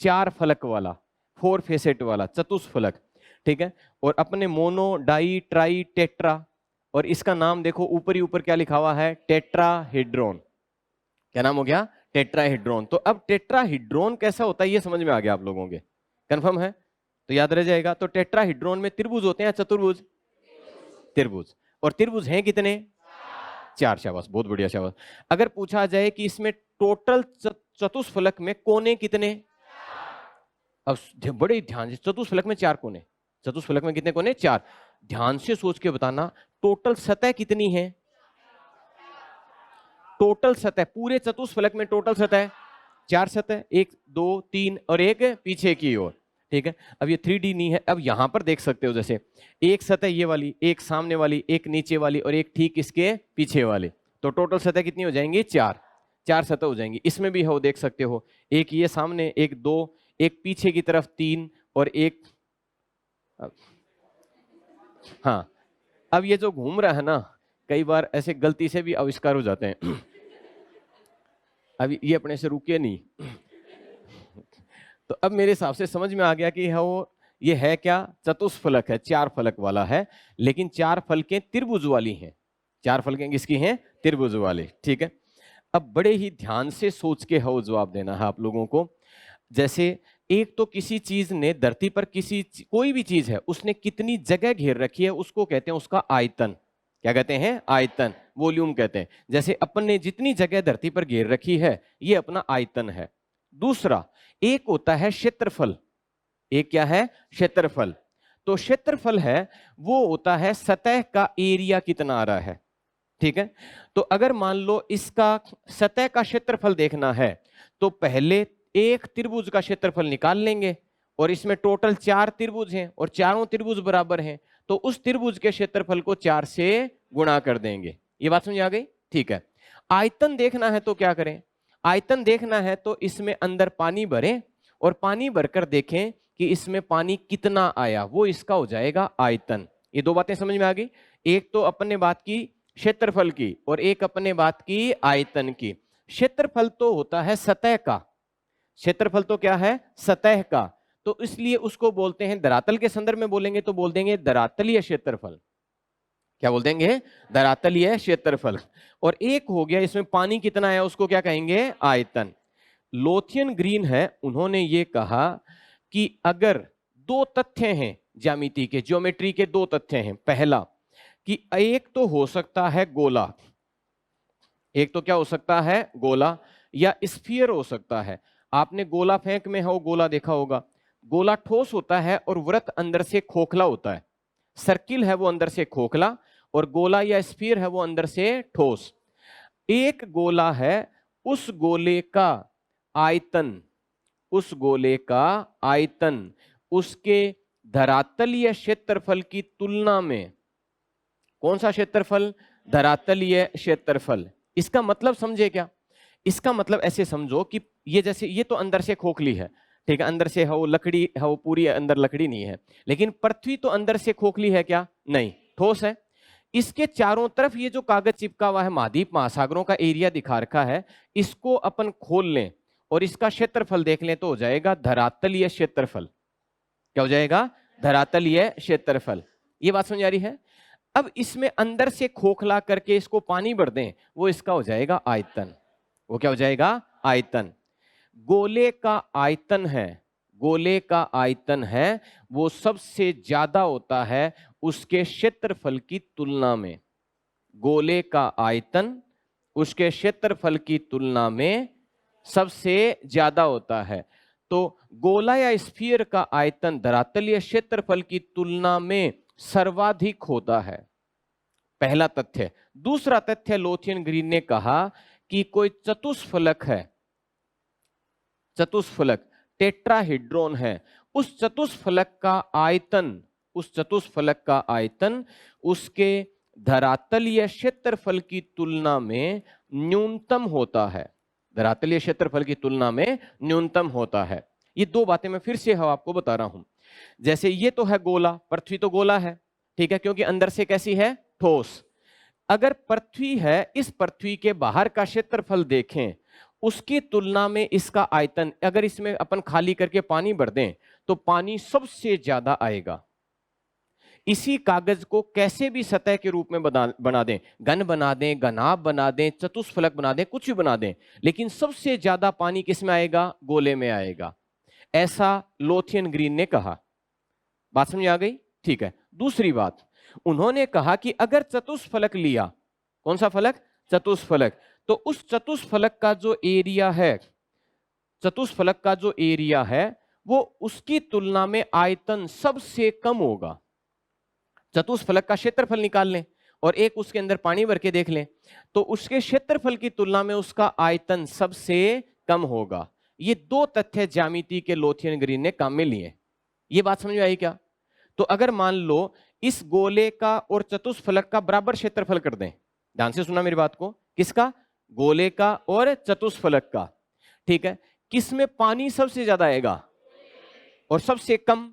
[SPEAKER 1] 4 फलक वाला, 4 फेसेट वाला चतुष्फलक। ठीक है, और अपने मोनो, डाई, ट्राई, टेट्रा, और इसका नाम देखो ऊपर ही ऊपर क्या लिखा हुआ है? टेट्राहेड्रॉन। क्या नाम हो गया? टेट्राहेड्रॉन। तो अब टेट्राहेड्रॉन कैसा होता है ये समझ में आ गया आप लोगों के? कंफर्म है? तो याद रह जाएगा। तो टेट्राहेड्रॉन में त्रिभुज होते हैं, चतुर्भुज? त्रिभुज। और त्रिभुज हैं कितने? 4। शाबाश, बहुत बढ़िया, शाबाश। अगर पूछा जाए कि इसमें टोटल चतुष्फलक में कोने कितने? अब बड़े ध्यान से, चतुष्फलक में 4 कोने। चतुष्फलक में कितने कोने? 4। ध्यान से सोच के बताना, टोटल सतह कितनी है? टोटल सतह पूरे चतुष्फलक में टोटल सतह 4 सतह, 1 2 3 और एक पीछे की ओर। ठीक है, अब ये 3D नहीं है। अब यहां पर देख सकते हो, जैसे एक सतह ये वाली, एक सामने वाली, एक नीचे वाली और एक ठीक इसके पीछे वाली। तो टोटल सतह कितनी हो जाएंगी? 4। 4 सतह हो जाएंगी। इसमें भी हो देख सकते हो, एक ये सामने, एक 2, एक पीछे की तरफ 3 और एक, हाँ अब ये जो घूम रहा है ना, कई बार ऐसे गलती से भी आविष्कार हो जाते हैं। अब ये अपने से रुके नहीं। तो अब मेरे हिसाब से समझ में आ गया कि ये है क्या, चतुष्फलक है, 4 फलक वाला है, लेकिन 4 फलकें त्रिभुज वाली हैं। 4 फलकें किसकी हैं? त्रिभुज वाली। ठीक है, अब बड़े ही ध्यान से सोच के जवाब देना है आप लोगों को। जैसे एक तो किसी चीज ने धरती पर कोई भी चीज है उसने कितनी जगह घेर रखी है, उसको कहते हैं उसका आयतन। क्या कहते हैं? आयतन, वॉल्यूम कहते हैं। जैसे अपन ने जितनी जगह धरती पर घेर रखी है ये अपना आयतन है। दूसरा एक होता है क्षेत्रफल। एक क्या है? क्षेत्रफल। तो क्षेत्रफल है वो होता है सतह का एरिया कितना आ रहा है। ठीक है, तो अगर मान लो इसका सतह का क्षेत्रफल देखना है तो पहले एक त्रिभुज का क्षेत्रफल निकाल लेंगे, और इसमें टोटल 4 त्रिभुज हैं और चारों त्रिभुज बराबर हैं, तो उस त्रिभुज के क्षेत्रफल को 4 से गुणा कर देंगे। ये बात समझ आ गई? ठीक है, आयतन देखना है तो क्या करें? आयतन देखना है तो इसमें अंदर पानी भरें और पानी भरकर देखें कि इसमें पानी कितना आया, वो इसका हो जाएगा आयतन। ये 2 बातें समझ में आ गई। एक तो अपन ने बात की क्षेत्रफल की और एक अपने बात की आयतन की। क्षेत्रफल तो होता है सतह का, क्षेत्रफल तो क्या है? सतह का, तो इसलिए उसको बोलते हैं, धरातल के संदर्भ में बोलेंगे तो बोल देंगे धरातलीय क्षेत्रफल। क्या बोल देंगे? धरातलीय क्षेत्रफल। और एक हो गया इसमें पानी कितना है उसको क्या कहेंगे? आयतन। लोथियन ग्रीन है, उन्होंने ये कहा कि अगर 2 तथ्य हैं ज्यामिति के, ज्योमेट्री के 2 तथ्य हैं। पहला कि एक तो हो सकता है गोला, एक तो क्या हो सकता है? गोला, या स्फीयर हो सकता है। आपने गोला फेंक में गोला देखा होगा। गोला ठोस होता है और वृत्त अंदर से खोखला होता है। सर्किल है वो अंदर से खोखला, और गोला या स्फीयर है वो अंदर से ठोस। एक गोला है, उस गोले का आयतन, उस गोले का आयतन उसके धरातलीय क्षेत्रफल की तुलना में, कौन सा क्षेत्रफल? धरातलीय क्षेत्रफल। इसका मतलब समझे क्या? इसका मतलब ऐसे समझो कि ये जैसे ये तो अंदर से खोखली है, ठीक है, अंदर से वो लकड़ी है, वो पूरी अंदर लकड़ी नहीं है, लेकिन पृथ्वी तो अंदर से खोखली है क्या? नहीं, ठोस है। इसके चारों तरफ ये जो कागज चिपका हुआ है, महाद्वीप महासागरों का एरिया दिखा रखा है, इसको अपन खोल लें और इसका क्षेत्रफल देख लें तो हो जाएगा धरातलीय क्षेत्रफल। क्या हो जाएगा? धरातलीय क्षेत्रफल। ये बात समझ आ रही है? अब इसमें अंदर से खोखला करके इसको पानी भर दें, वो इसका हो जाएगा आयतन। वो क्या हो जाएगा? आयतन। गोले का आयतन है, गोले का आयतन है वो सबसे ज्यादा होता है उसके क्षेत्रफल की तुलना में। गोले का आयतन उसके क्षेत्रफल की तुलना में सबसे ज्यादा होता है। तो गोला या स्फीयर का आयतन धरातलीय क्षेत्रफल की तुलना में सर्वाधिक होता है। पहला तथ्य। दूसरा तथ्य, लोथियन ग्रीन ने कहा कि कोई चतुष्फलक है, चतुष्फलक टेट्राहेड्रॉन है, उस चतुष्फलक का आयतन, उस चतुष्फलक का आयतन उसके धरातलीय क्षेत्रफल की तुलना में न्यूनतम होता है। धरातलीय क्षेत्रफल की तुलना में न्यूनतम होता है। ये 2 बातें मैं फिर से आपको बता रहा हूं। जैसे ये तो है गोला, पृथ्वी तो गोला है, ठीक है, क्योंकि अंदर से कैसी है? ठोस। अगर पृथ्वी है, इस पृथ्वी के बाहर का क्षेत्रफल देखें, उसकी तुलना में इसका आयतन, अगर इसमें अपन खाली करके पानी भर दें तो पानी सबसे ज्यादा आएगा। इसी कागज को कैसे भी सतह के रूप में बना दें, घन बना दें, घनाभ बना दें, चतुष्फलक बना दें, कुछ भी बना दें, लेकिन सबसे ज्यादा पानी किस में आएगा? गोले में आएगा। ऐसा लोथियन ग्रीन ने कहा। बात समझ आ गई? ठीक है। दूसरी बात, उन्होंने कहा कि अगर चतुष्फलक लिया, कौन सा फलक? चतुष्फलक, तो उस चतुष्फलक का जो एरिया है, चतुष्फलक का जो एरिया है वो उसकी तुलना में आयतन सबसे कम होगा। चतुष्फलक का क्षेत्रफल निकाल लें और एक उसके अंदर पानी भर के देख लें, तो उसके क्षेत्रफल की तुलना में उसका आयतन सबसे कम होगा। ये 2 तथ्य ज्यामिति के लोथियन ग्रीन ने काम में लिए। ये बात समझ में आई क्या? तो अगर मान लो इस गोले का और चतुष्फलक का बराबर क्षेत्रफल कर दें, ध्यान से सुना मेरी बात को, किसका? गोले का और चतुष्फलक का, ठीक है। किसमें पानी सबसे ज्यादा आएगा और सबसे कम?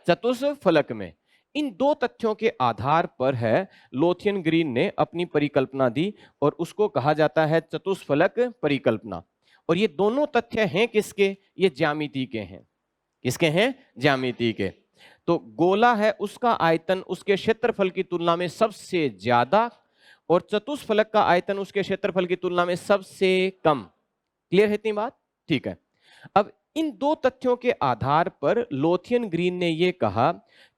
[SPEAKER 1] चतुष्फलक में। इन दो तथ्यों के आधार पर है लोथियन ग्रीन ने अपनी परिकल्पना दी और उसको कहा जाता है चतुष्फलक परिकल्पना। और ये दोनों तथ्य हैं किसके? ये ज्यामिति के हैं। किसके हैं? ज्यामिति के। तो गोला है, उसका आयतन उसके क्षेत्रफल की तुलना में सबसे ज्यादा और चतुष्फलक का आयतन उसके क्षेत्रफल की तुलना में सबसे कम। क्लियर है इतनी बात? ठीक है। अब इन दो तथ्यों के आधार पर लोथियन ग्रीन ने यह कहा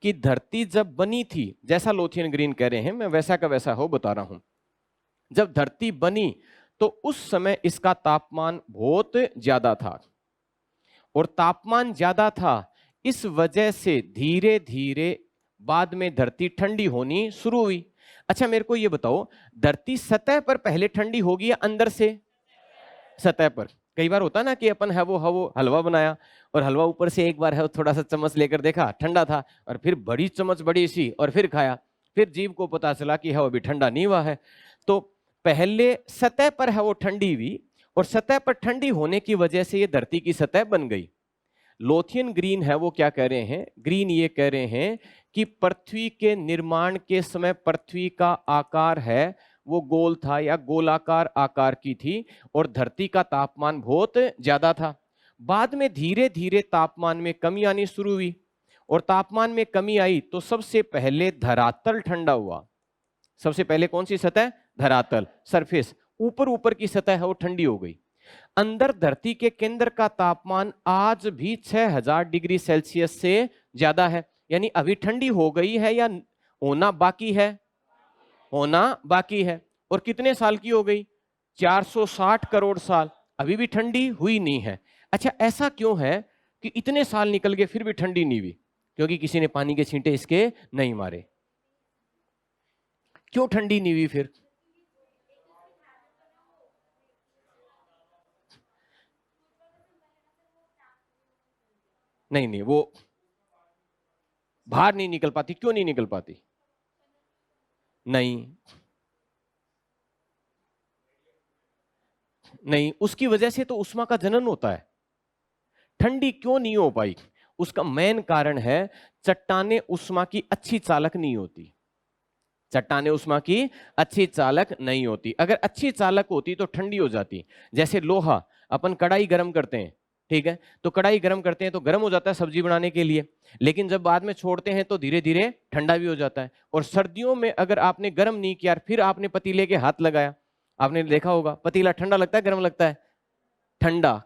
[SPEAKER 1] कि धरती जब बनी थी, जैसा लोथियन ग्रीन कह रहे हैं, मैं वैसा का वैसा हो बता रहा हूं, जब धरती बनी तो उस समय इसका तापमान बहुत ज्यादा था और तापमान ज्यादा था इस वजह से धीरे धीरे बाद में धरती ठंडी होनी शुरू हुई। अच्छा मेरे को ये बताओ, धरती सतह पर पहले ठंडी होगी या अंदर से? सतह पर। कई बार होता ना कि अपन है वो हलवा बनाया और हलवा ऊपर से एक बार है थोड़ा सा चम्मच लेकर देखा, ठंडा था, और फिर बड़ी चम्मच बड़ी सी और फिर खाया, फिर जीभ को पता चला कि है वो अभी ठंडा नहीं हुआ है। तो पहले सतह पर है वो ठंडी हुई और सतह पर ठंडी होने की वजह से ये धरती की सतह बन गई। लोथियन ग्रीन है वो क्या कह रहे हैं? ग्रीन ये कह रहे हैं कि पृथ्वी के निर्माण के समय पृथ्वी का आकार है वो गोल था या गोलाकार आकार की थी और धरती का तापमान बहुत ज्यादा था। बाद में धीरे धीरे तापमान में कमी आनी शुरू हुई और तापमान में कमी आई तो सबसे पहले धरातल ठंडा हुआ। सबसे पहले कौन सी सतह? धरातल, सरफेस, ऊपर ऊपर की सतह है वो ठंडी हो गई। अंदर धरती के केंद्र का तापमान आज भी 6000 डिग्री सेल्सियस से ज्यादा है, यानी अभी ठंडी हो गई है या होना बाकी है? होना बाकी है। और कितने साल की हो गई? 460 करोड़ साल, अभी भी ठंडी हुई नहीं है। अच्छा ऐसा क्यों है कि इतने साल निकल गए फिर भी ठंडी नहीं हुई? क्योंकि किसी ने पानी के छींटे इसके नहीं मारे। क्यों ठंडी नहीं हुई फिर? नहीं, वो बाहर नहीं निकल पाती। क्यों नहीं निकल पाती? नहीं नहीं, उसकी वजह से तो उष्मा का जनन होता है। ठंडी क्यों नहीं हो पाई? उसका मेन कारण है चट्टाने उष्मा की अच्छी चालक नहीं होती। चट्टाने उष्मा की अच्छी चालक नहीं होती। अगर अच्छी चालक होती तो ठंडी हो जाती। जैसे लोहा, अपन कढ़ाई गर्म करते हैं, ठीक है, तो कढ़ाई गर्म करते हैं तो गर्म हो जाता है सब्जी बनाने के लिए, लेकिन जब बाद में छोड़ते हैं तो धीरे धीरे ठंडा भी हो जाता है। और सर्दियों में अगर आपने गर्म नहीं किया फिर आपने पतीले के हाथ लगाया, आपने देखा होगा पतीला ठंडा लगता है गर्म लगता है? ठंडा।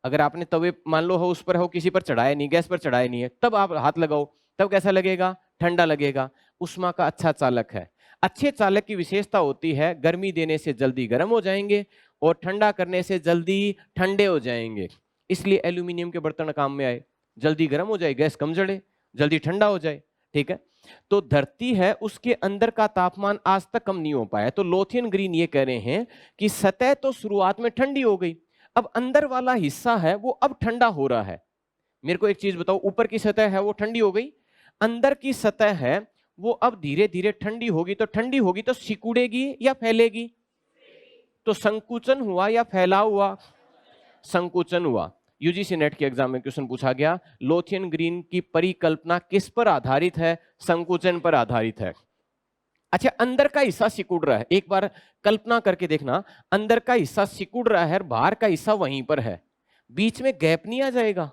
[SPEAKER 1] अगर आपने तवे मान लो हो उस पर हो किसी पर चढ़ाया नहीं, गैस पर चढ़ाया नहीं है, तब आप हाथ लगाओ, तब कैसा लगेगा? ठंडा लगेगा। उष्मा का अच्छा चालक है। अच्छे चालक की विशेषता होती है गर्मी देने से जल्दी गर्म हो जाएंगे और ठंडा करने से जल्दी ठंडे हो जाएंगे। इसलिए एल्यूमिनियम के बर्तन काम में आए, जल्दी गर्म हो जाए, गैस कम जले, जल्दी ठंडा हो जाए। ठीक है, तो धरती है उसके अंदर का तापमान आज तक कम नहीं हो पाया। तो लोथियन ग्रीन ये कह रहे हैं कि सतह तो शुरुआत में ठंडी हो गई, अब अंदर वाला हिस्सा है वो अब ठंडा हो रहा है। मेरे को एक चीज बताओ, ऊपर की सतह है वो ठंडी हो गई, अंदर की सतह है वो अब धीरे धीरे ठंडी होगी। तो ठंडी होगी तो सिकुड़ेगी या फैलेगी? तो संकुचन हुआ या फैलाव हुआ? संकुचन हुआ। यूजीसी नेट के एग्जाम में क्वेश्चन पूछा गया, लोथियन ग्रीन की परिकल्पना किस पर आधारित है? संकुचन पर आधारित है। अच्छा, अंदर का हिस्सा सिकुड़ रहा है, एक बार कल्पना करके देखना, अंदर का हिस्सा सिकुड़ रहा है और बाहर का हिस्सा वहीं पर है, बीच में गैप नहीं आ जाएगा?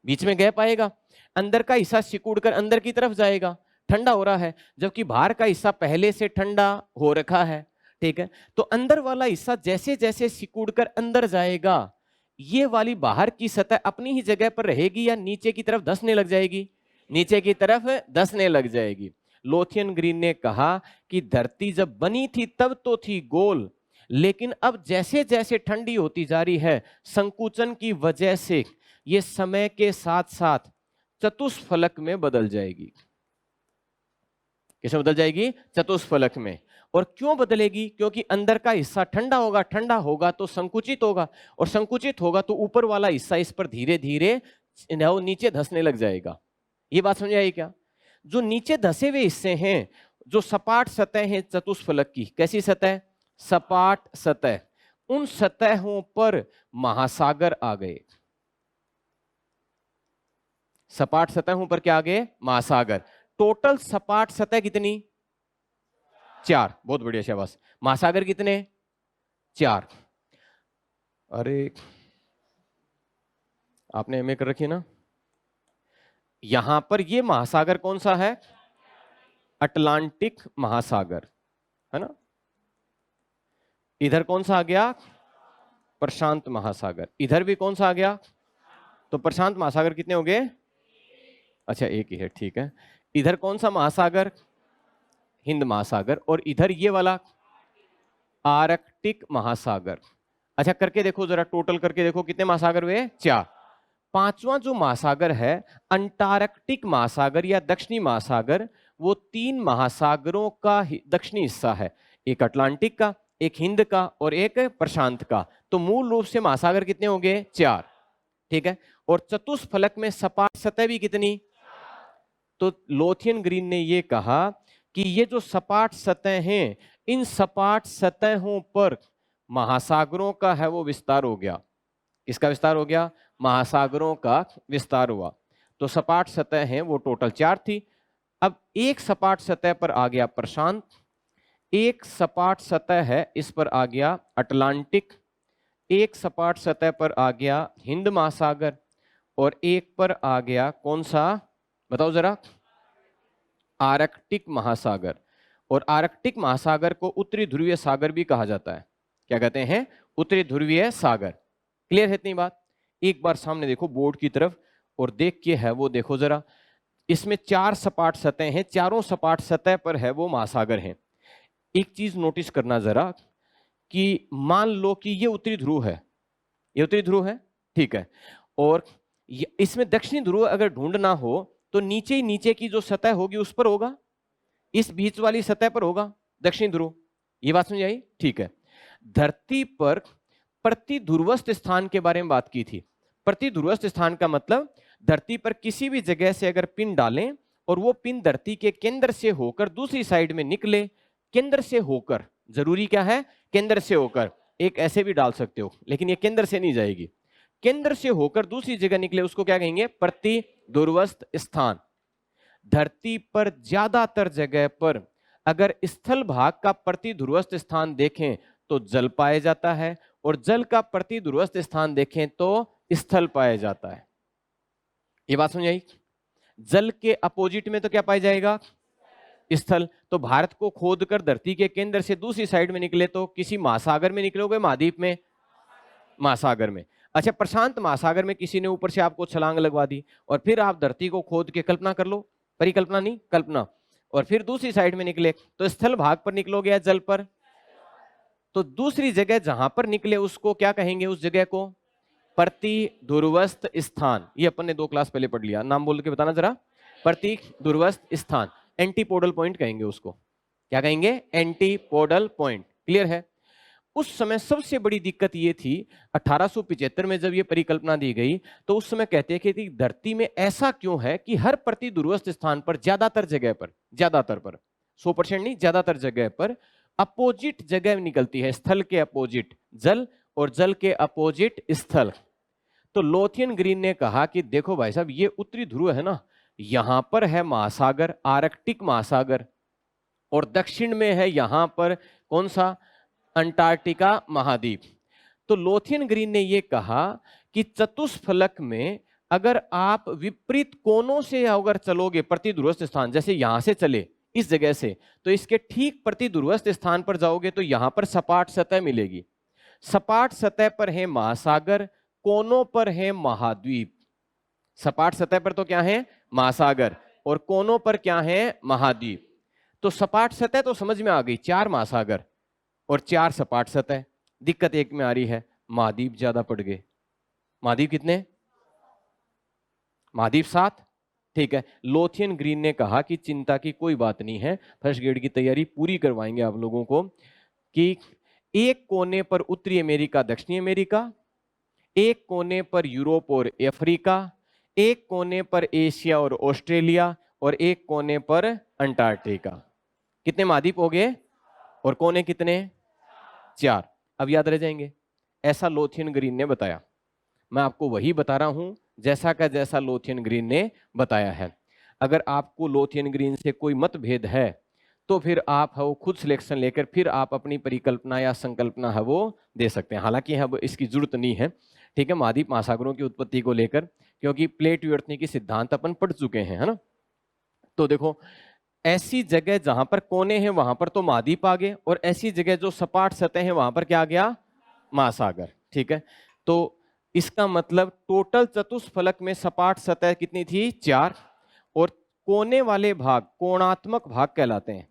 [SPEAKER 1] बीच में गैप आएगा, अंदर का हिस्सा सिकुड़ कर अंदर की तरफ जाएगा, ठंडा हो रहा है, जबकि बाहर का हिस्सा पहले से ठंडा हो रखा है। ठीक है, तो अंदर वाला हिस्सा जैसे जैसे सिकुड़ कर अंदर जाएगा, ये वाली बाहर की सतह अपनी ही जगह पर रहेगी या नीचे की तरफ धंसने लग जाएगी? नीचे की तरफ धंसने लग जाएगी। लोथियन ग्रीन ने कहा कि धरती जब बनी थी तब तो थी गोल, लेकिन अब जैसे जैसे ठंडी होती जा रही है संकुचन की वजह से ये समय के साथ साथ चतुष्फलक में बदल जाएगी। किसमें बदल जाएगी? चतुष्फलक में। और क्यों बदलेगी? क्योंकि अंदर का हिस्सा ठंडा होगा, ठंडा होगा तो संकुचित होगा, और संकुचित होगा तो ऊपर वाला हिस्सा इस पर धीरे धीरे नीचे धंसने लग जाएगा। ये बात समझ आई क्या? जो नीचे धसे हुए हिस्से हैं, जो सपाट सतह है चतुष्फलक की, कैसी सतह? सपाट सतह, उन सतहों पर महासागर आ गए। सपाट सतहों पर क्या आ गए? महासागर। टोटल सपाट सतह कितनी? 4। बहुत बढ़िया, शाबाश। महासागर कितने? 4। अरे आपने एमए कर रखी ना। यहां पर ये महासागर कौन सा है? अटलांटिक महासागर, है ना। इधर कौन सा आ गया? प्रशांत महासागर। इधर भी कौन सा आ गया? तो प्रशांत महासागर कितने हो गए? अच्छा, एक ही है, ठीक है। इधर कौन सा महासागर? हिंद महासागर। और इधर ये वाला आर्कटिक महासागर। अच्छा, करके देखो जरा, टोटल करके देखो कितने महासागर हुए? 4। पांचवा जो महासागर है अंटार्कटिक महासागर या दक्षिणी महासागर, वो 3 महासागरों का दक्षिणी हिस्सा है। एक अटलांटिक का, एक हिंद का और एक प्रशांत का। तो मूल रूप से महासागर कितने हो गए? 4। ठीक है। और चतुष्फलक में सपाट सतह भी कितनी? तो लोथियन ग्रीन ने ये कहा कि ये जो सपाट सतह हैं, इन सपाट सतहों पर महासागरों का है वो विस्तार हो गया। किसका विस्तार हो गया? महासागरों का विस्तार हुआ। तो सपाट सतह हैं वो टोटल 4 थी। अब एक सपाट सतह पर आ गया प्रशांत, एक सपाट सतह है इस पर आ गया अटलांटिक, एक सपाट सतह पर आ गया हिंद महासागर और एक पर आ गया कौन सा? बताओ जरा। आर्कटिक महासागर। और आर्कटिक महासागर को उत्तरी ध्रुवीय सागर भी कहा जाता है। क्या कहते हैं? उत्तरी ध्रुवीय सागर। क्लियर है इतनी बात? एक बार सामने देखो बोर्ड की तरफ और देख के है वो देखो जरा। इसमें 4 सपाट सतह हैं, चारों सपाट सतह पर है वो महासागर हैं। एक चीज नोटिस करना जरा कि मान लो कि ये उत्तरी ध्रुव है, ये उत्तरी ध्रुव है, ठीक है। और इसमें दक्षिणी ध्रुव अगर ढूंढना हो तो नीचे ही नीचे की जो सतह होगी उस पर होगा, इस बीच वाली सतह पर होगा दक्षिणी ध्रुव। ये बात समझ आई? ठीक है। धरती पर प्रति ध्रुवस्थ स्थान के बारे में बात की थी। प्रति ध्रुवस्थ स्थान का मतलब धरती पर किसी भी जगह से अगर पिन डालें और वो पिन धरती के केंद्र से होकर दूसरी साइड में निकले, केंद्र से होकर, जरूरी क्या है? केंद्र से होकर। एक ऐसे भी डाल सकते हो लेकिन ये केंद्र से नहीं जाएगी। केंद्र से होकर दूसरी जगह निकले उसको क्या कहेंगे? प्रति ध्रुवस्थ स्थान। धरती पर ज्यादातर जगह पर अगर स्थल भाग का प्रति ध्रुवस्थ स्थान देखें तो जल पाया जाता है और जल का प्रति ध्रुवस्थ स्थान देखें तो स्थल पाया जाता है। ये बात समझ आई? जल के अपोजिट में तो क्या पाया जाएगा? स्थल। तो भारत को खोदकर धरती के केंद्र से दूसरी साइड में निकले तो किसी महासागर में निकलोगे? महाद्वीप में? महासागर में। अच्छा, प्रशांत महासागर में किसी ने ऊपर से आपको छलांग लगवा दी और फिर आप धरती को खोद के, कल्पना कर लो, परिकल्पना नहीं, कल्पना, और फिर दूसरी साइड में निकले तो स्थल भाग पर निकलोगे या जल पर? तो दूसरी जगह जहां पर निकले उसको क्या कहेंगे? उस जगह को प्रति ध्रुवस्थ स्थान। ये अपन ने 2 क्लास पहले पढ़ लिया। नाम बोल के बताना जरा। प्रति ध्रुवस्थ स्थान, एंटीपोडल पॉइंट कहेंगे उसको। क्या कहेंगे? Antipodal point. क्लियर है? उस समय सबसे बड़ी दिक्कत ये थी 1875 में जब ये परिकल्पना दी गई तो उस समय कहते थे कि धरती में ऐसा क्यों है कि हर प्रति ध्रुवस्थ स्थान पर ज्यादातर जगह पर, ज्यादातर पर, 100% नहीं, ज्यादातर जगह पर अपोजिट जगह निकलती है। स्थल के अपोजिट जल और जल के अपोजिट स्थल। तो लोथियन ग्रीन ने कहा कि देखो भाई साहब, ये उत्तरी ध्रुव है ना, यहां पर है महासागर, आर्कटिक महासागर, और दक्षिण में है यहां पर कौन सा? अंटार्कटिका महाद्वीप। तो लोथियन ग्रीन ने यह कहा कि चतुष्फलक में अगर आप विपरीत कोनों से अगर चलोगे प्रति ध्रुवस्थ स्थान, जैसे यहां से चले इस जगह से, तो इसके ठीक प्रति ध्रुवस्थ स्थान पर जाओगे तो यहां पर सपाट सतह मिलेगी। सपाट सतह पर है महासागर, कोनों पर है महाद्वीप। सपाट सतह पर तो क्या है? महासागर, और कोनों पर क्या है? महाद्वीप। तो सपाट सतह तो समझ में आ गई, 4 महासागर और 4 सपाट सतह। दिक्कत एक में आ रही है, महाद्वीप ज्यादा पड़ गए। महाद्वीप कितने? महाद्वीप 7। ठीक है। लोथियन ग्रीन ने कहा कि चिंता की कोई बात नहीं है, फर्स्ट ग्रेड की तैयारी पूरी करवाएंगे आप लोगों को, कि एक कोने पर उत्तरी अमेरिका, दक्षिणी अमेरिका, एक कोने पर यूरोप और अफ्रीका, एक कोने पर एशिया और ऑस्ट्रेलिया, और एक कोने पर अंटार्कटिका। कितने महाद्वीप हो गए? और कोने कितने? 4। अब याद रह जाएंगे। ऐसा लोथियन ग्रीन ने बताया। मैं आपको वही बता रहा हूं जैसा का जैसा लोथियन ग्रीन ने बताया है। अगर आपको लोथियन ग्रीन से कोई मतभेद है तो फिर आप है वो खुद सिलेक्शन लेकर फिर आप अपनी परिकल्पना या संकल्पना है वो दे सकते हैं। हालांकि अब इसकी जरूरत नहीं है, ठीक है, महाद्वीप महासागरों की उत्पत्ति को लेकर, क्योंकि प्लेट विवर्तनी की सिद्धांत अपन पढ़ चुके हैं, है ना। तो देखो, ऐसी जगह जहां पर कोने हैं वहां पर तो महाद्वीप आ गए, और ऐसी जगह जो सपाट सतह है वहां पर क्या आ गया, महासागर। ठीक है, तो इसका मतलब टोटल चतुष्फलक में सपाट सतह कितनी थी, 4, और कोने वाले भाग कोणात्मक भाग कहलाते हैं।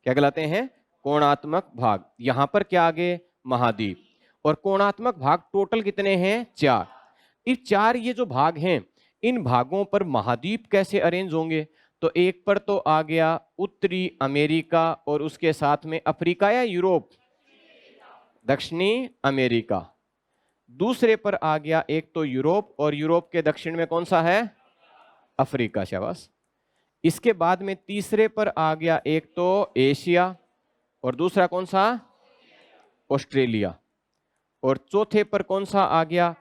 [SPEAKER 1] क्या कहलाते हैं, कोणात्मक भाग। यहां पर क्या आ गए, महाद्वीप, और कोणात्मक भाग टोटल कितने हैं, 4। इस 4 ये जो भाग हैं, इन भागों पर महाद्वीप कैसे अरेंज होंगे, तो एक पर तो आ गया उत्तरी अमेरिका और उसके साथ में अफ्रीका या यूरोप, दक्षिणी अमेरिका। दूसरे पर आ गया एक तो यूरोप, और यूरोप के दक्षिण में कौन सा है, अफ्रीका, शाबाश। इसके बाद में तीसरे पर आ गया एक तो एशिया, और दूसरा कौन सा, ऑस्ट्रेलिया, और चौथे पर कौन सा आ गया,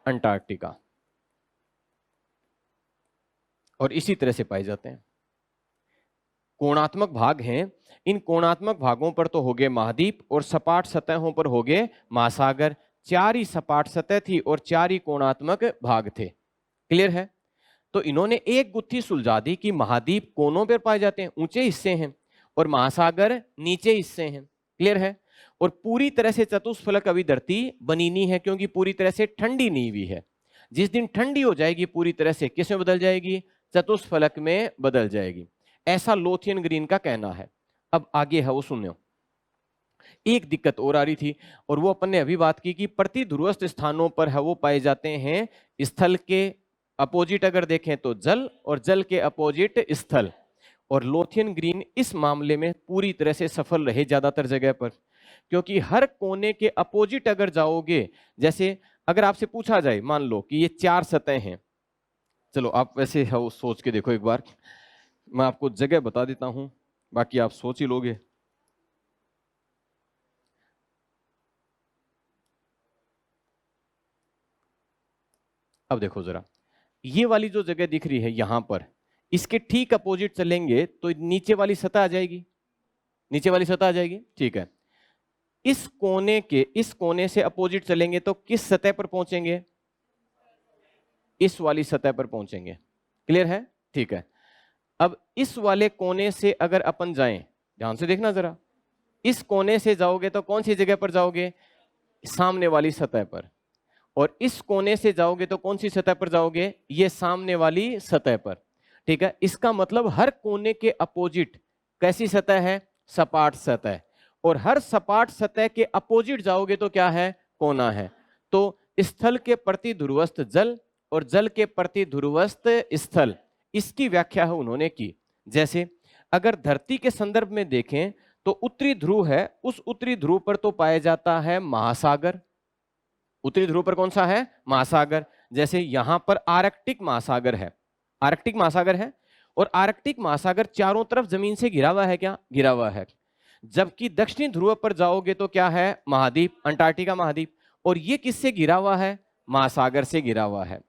[SPEAKER 1] अंटार्कटिका। और इसी तरह से पाए जाते हैं। कोणात्मक भाग हैं, इन कोणात्मक भागों पर तो हो गए महाद्वीप, और सपाट सतहों पर हो गए महासागर। 4 ही सपाट सतह थी और 4 ही कोणात्मक भाग थे। क्लियर है। तो इन्होंने एक गुत्थी सुलझा दी कि महाद्वीप कोनों पर पाए जाते हैं, ऊंचे हिस्से हैं, और महासागर नीचे हिस्से हैं। क्लियर है। और पूरी तरह से चतुष्फलक अभी धरती बनी नहीं है, क्योंकि पूरी तरह से ठंडी नहीं हुई है। जिस दिन ठंडी हो जाएगी पूरी तरह से, किसमें बदल जाएगी, चतुष्फलक में बदल जाएगी। ऐसा लोथियन ग्रीन का कहना है। अब आगे है वो सुनो। एक दिक्कत और आ रही थी, और वो अपन ने अभी बात की कि प्रतिध्रुवस्थ स्थानों पर है वो पाए जाते हैं स्थल के अपोजिट अगर देखें तो जल, और जल के अपोजिट स्थल। और लोथियन ग्रीन इस मामले में पूरी तरह से सफल रहे ज्यादातर जगह पर, क्योंकि हर कोने के अपोजिट अगर जाओगे, जैसे अगर आपसे पूछा जाए मान लो कि ये 4 सतह हैं, चलो आप वैसे है वो सोच के देखो एक बार, मैं आपको जगह बता देता हूं, बाकी आप सोच ही लोगे। अब देखो जरा, ये वाली जो जगह दिख रही है यहां पर, इसके ठीक अपोजिट चलेंगे तो नीचे वाली सतह आ जाएगी, नीचे वाली सतह आ जाएगी। ठीक है, इस कोने से अपोजिट चलेंगे तो किस सतह पर पहुंचेंगे, इस वाली सतह पर पहुंचेंगे। क्लियर है। ठीक है, अब इस वाले कोने से अगर अपन जाएं, ध्यान से देखना जरा, इस कोने से जाओगे तो कौन सी जगह पर जाओगे, सामने वाली सतह पर। और इस कोने से जाओगे तो कौन सी सतह पर जाओगे, ये सामने वाली सतह पर। ठीक है, इसका मतलब हर कोने के अपोजिट कैसी सतह है, सपाट सतह। और हर सपाट सतह के अपोजिट जाओगे तो क्या है, कोना है। तो स्थल के प्रति ध्रुवस्थ जल और जल के प्रति ध्रुवस्थ स्थल, इसकी व्याख्या है उन्होंने की। जैसे अगर धरती के संदर्भ में देखें तो उत्तरी ध्रुव है, उस उत्तरी ध्रुव पर तो पाया जाता है महासागर। उत्तरी ध्रुव पर कौन सा है, महासागर। जैसे यहां पर आर्कटिक महासागर है, आर्कटिक महासागर है, और आर्कटिक महासागर चारों तरफ जमीन से घिरा हुआ है, क्या घिरा हुआ है। जबकि दक्षिणी ध्रुव पर जाओगे तो क्या है, महाद्वीप, अंटार्कटिका महाद्वीप। और ये किससे घिरा हुआ है, महासागर से घिरा हुआ है।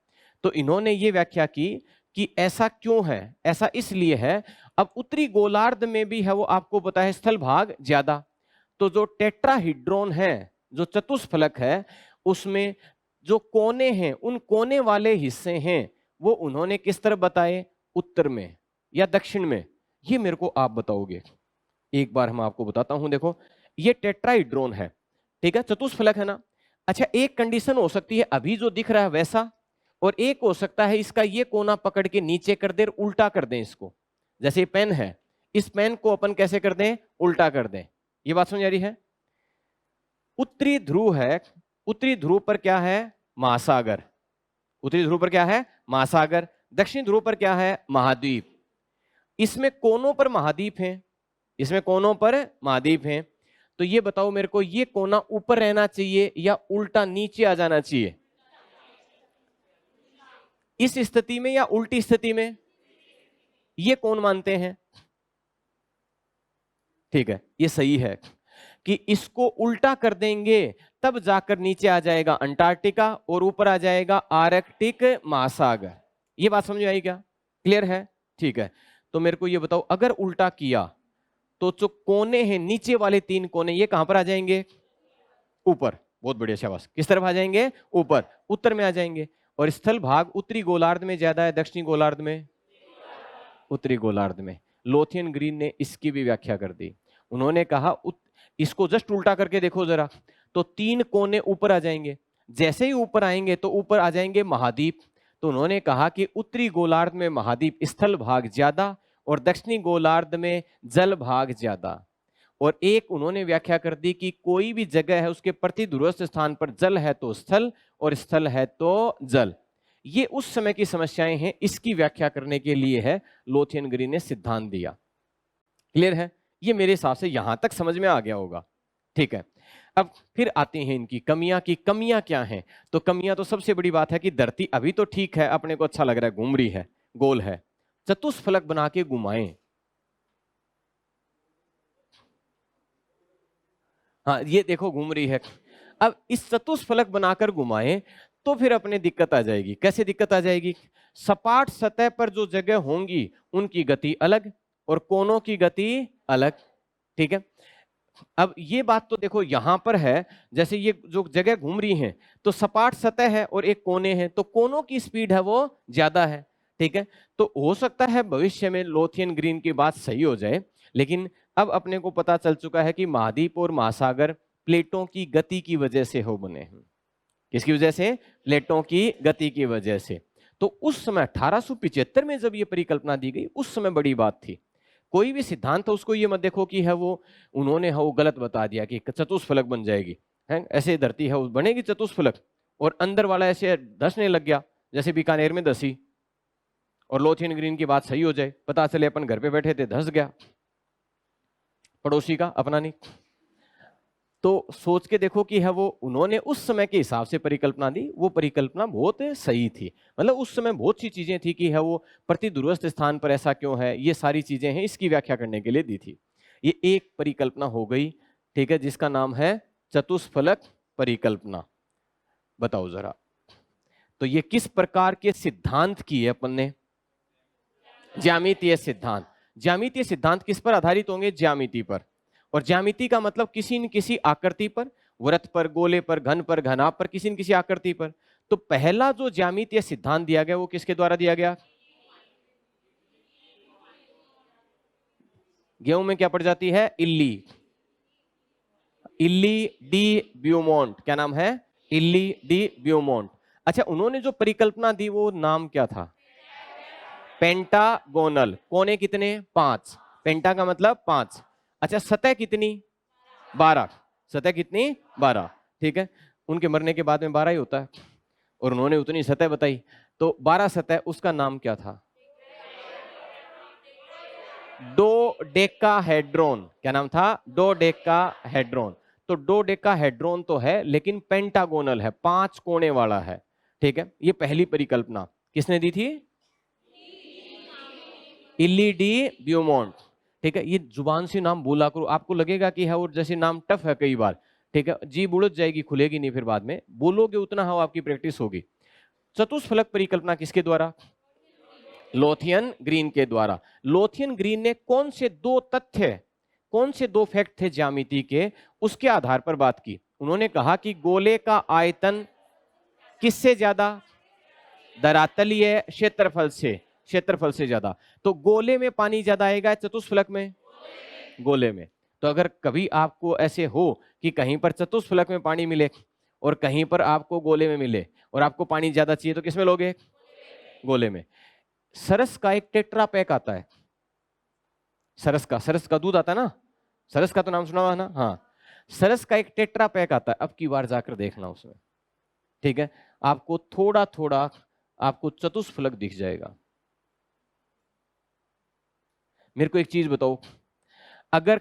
[SPEAKER 1] तो इन्होंने ये व्याख्या की कि ऐसा क्यों है, ऐसा इसलिए है। अब उत्तरी गोलार्ध में भी है वो आपको पता है स्थल भाग ज्यादा, तो जो टेट्राहीड्रोन है, जो चतुष्फलक है, उसमें जो कोने हैं, उन कोने वाले हिस्से हैं वो उन्होंने किस तरफ बताए, उत्तर में या दक्षिण में, ये मेरे को आप बताओगे। एक बार हम आपको बताता हूं, देखो ये टेट्राहीड्रोन है, ठीक है, चतुष्फलक है ना। अच्छा, एक कंडीशन हो सकती है अभी जो दिख रहा है वैसा, और एक हो सकता है इसका ये कोना पकड़ के नीचे कर दे, उल्टा कर दें इसको। जैसे पेन है, इस पेन को अपन कैसे कर दें, उल्टा कर दें। ये बात समझ आ रही है। उत्तरी ध्रुव है, उत्तरी ध्रुव पर क्या है, महासागर। उत्तरी ध्रुव पर क्या है, महासागर। दक्षिणी ध्रुव पर क्या है, महाद्वीप। इसमें कोनों पर महाद्वीप हैं, इसमें कोनों पर महाद्वीप हैं। तो ये बताओ मेरे को, ये कोना ऊपर रहना चाहिए या उल्टा नीचे आ जाना चाहिए, इस स्थिति में या उल्टी स्थिति में, ये कौन मानते हैं। ठीक है, ये सही है कि इसको उल्टा कर देंगे तब जाकर नीचे आ जाएगा अंटार्कटिका और ऊपर आ जाएगा आर्कटिक महासागर। ये बात समझ में आई क्या? क्लियर है? ठीक है। तो मेरे को ये बताओ, अगर उल्टा किया तो जो कोने हैं नीचे वाले 3 कोने, ये कहां पर आ जाएंगे? ऊपर। बहुत बढ़िया, शाबाश। किस तरफ आ जाएंगे? ऊपर, उत्तर में आ जाएंगे। और स्थल भाग उत्तरी गोलार्ध में ज्यादा है, दक्षिणी गोलार्ध में? उत्तरी गोलार्ध में। लोथियन ग्रीन ने इसकी भी व्याख्या कर दी। उन्होंने कहा इसको जस्ट उल्टा करके देखो जरा, तो 3 कोने ऊपर आ जाएंगे। जैसे ही ऊपर आएंगे तो ऊपर आ जाएंगे महाद्वीप। तो उन्होंने कहा कि उत्तरी गोलार्ध में महाद्वीप स्थल भाग ज्यादा और दक्षिणी गोलार्ध में जल भाग ज्यादा। और एक उन्होंने व्याख्या कर दी कि कोई भी जगह है उसके प्रति दूरस्थ स्थान पर जल है तो स्थल और स्थल है तो जल। ये उस समय की समस्याएं हैं, इसकी व्याख्या करने के लिए है लोथियन ग्रीन ने सिद्धांत दिया। क्लियर है? ये मेरे हिसाब से यहां तक समझ में आ गया होगा। ठीक है। अब फिर आते हैं इनकी कमियां की कमियां क्या हैं। तो कमियां तो सबसे बड़ी बात है कि धरती अभी तो ठीक है, अपने को अच्छा लग रहा है, घूम रही है, गोल है। चतुष्फलक बना के घुमाएं, हाँ ये देखो घूम रही है। अब इस चतुष्फलक बनाकर घुमाएं तो फिर अपने दिक्कत आ जाएगी। कैसे दिक्कत आ जाएगी? सपाट सतह पर जो जगह होंगी उनकी गति अलग और कोनों की गति अलग। ठीक है। अब ये बात तो देखो यहां पर है, जैसे ये जो जगह घूम रही है तो सपाट सतह है और एक कोने हैं, तो कोनों की स्पीड है वो ज्यादा है। ठीक है। तो हो सकता है भविष्य में लोथियन ग्रीन की बात सही हो जाए, लेकिन अब अपने को पता चल चुका है कि महाद्वीप और महासागर प्लेटों की गति की वजह से हो बने हैं। किसकी वजह से? प्लेटों की गति की वजह से। तो उस समय 1875 में जब ये परिकल्पना दी गई, उस समय बड़ी बात थी। कोई भी सिद्धांत है उसको ये मत देखो कि है वो उन्होंने है वो गलत बता दिया कि चतुष्फलक बन जाएगी, है ऐसे धरती है वो बनेगी चतुष्फलक, और अंदर वाला ऐसे धसने लग गया जैसे बीकानेर में धसी, और लोथियन ग्रीन की बात सही हो जाए, पता चले अपन घर पे बैठे थे धस गया, पड़ोसी का अपना नहीं। तो सोच के देखो कि है वो उन्होंने उस समय के हिसाब से परिकल्पना दी, वो परिकल्पना बहुत सही थी। मतलब उस समय बहुत सी चीजें थी कि है वो प्रति दूरस्थ स्थान पर ऐसा क्यों है, ये सारी चीजें हैं, इसकी व्याख्या करने के लिए दी थी। ये एक परिकल्पना हो गई। ठीक है, जिसका नाम है चतुष्फलक परिकल्पना। बताओ जरा, तो ये किस प्रकार के सिद्धांत की है अपन ने? ज्यामितीय सिद्धांत। ज्यामितीय सिद्धांत किस पर आधारित होंगे? ज्यामिति पर। और ज्यामिति का मतलब किसी न किसी आकृति पर, वृत्त पर, गोले पर, घन पर, घनाभ पर, किसी न किसी आकृति पर। तो पहला जो ज्यामितीय सिद्धांत दिया गया वो किसके द्वारा दिया गया? गेहूं में क्या पड़ जाती है? इल्ली। इल्ली डी ब्यूमोंट। क्या नाम है? इल्ली डी ब्यूमोंट। अच्छा, उन्होंने जो परिकल्पना दी वो नाम क्या था? पेंटागोनल। कोने कितने? 5। पेंटा का मतलब 5। अच्छा, सतह कितनी? 12। सतह कितनी? 12। ठीक है, उनके मरने के बाद में 12 ही होता है, और उन्होंने उतनी सतह बताई, तो 12 सतह, उसका नाम क्या था? डोडेकाहेड्रॉन। क्या नाम था? डोडेकाहेड्रॉन। तो डोडेकाहेड्रॉन तो है, लेकिन पेंटागोनल है, 5 कोने वाला है। ठीक है, ये पहली परिकल्पना किसने दी थी? इल्ली डी ब्यूमोंट। ठीक है, ये जुबान से नाम बोला करो, आपको लगेगा कि है वो जैसे नाम टफ है कई बार। ठीक है, जी बुड़त जाएगी, खुलेगी नहीं, फिर बाद में बोलोगे उतना है आपकी प्रैक्टिस होगी। चतुष्फलक परिकल्पना किसके द्वारा? लोथियन ग्रीन के द्वारा। लोथियन ग्रीन ने कौन से 2 तथ्य, कौन से 2 फैक्ट थे ज्यामिति के, उसके आधार पर बात की। उन्होंने कहा कि गोले का आयतन किससे ज्यादा? धरातलीय क्षेत्रफल से, क्षेत्रफल से ज्यादा। तो गोले में पानी ज्यादा आएगा, चतुष्फलक में? गोले में। तो अगर कभी आपको ऐसे हो कि कहीं पर चतुष्फलक में पानी मिले और कहीं पर आपको गोले में मिले, और आपको पानी ज्यादा चाहिए, तो किसमें लोगे? गोले में। सरस का एक टेट्रा पैक आता है, सरस का दूध आता है ना, सरस का तो नाम सुना हुआ है ना? हाँ, सरस का एक टेट्रा पैक आता है, अब की बार जाकर देखना उसमें। ठीक है, आपको थोड़ा थोड़ा आपको चतुष्फलक दिख जाएगा। मेरे को एक चीज बताओ, अगर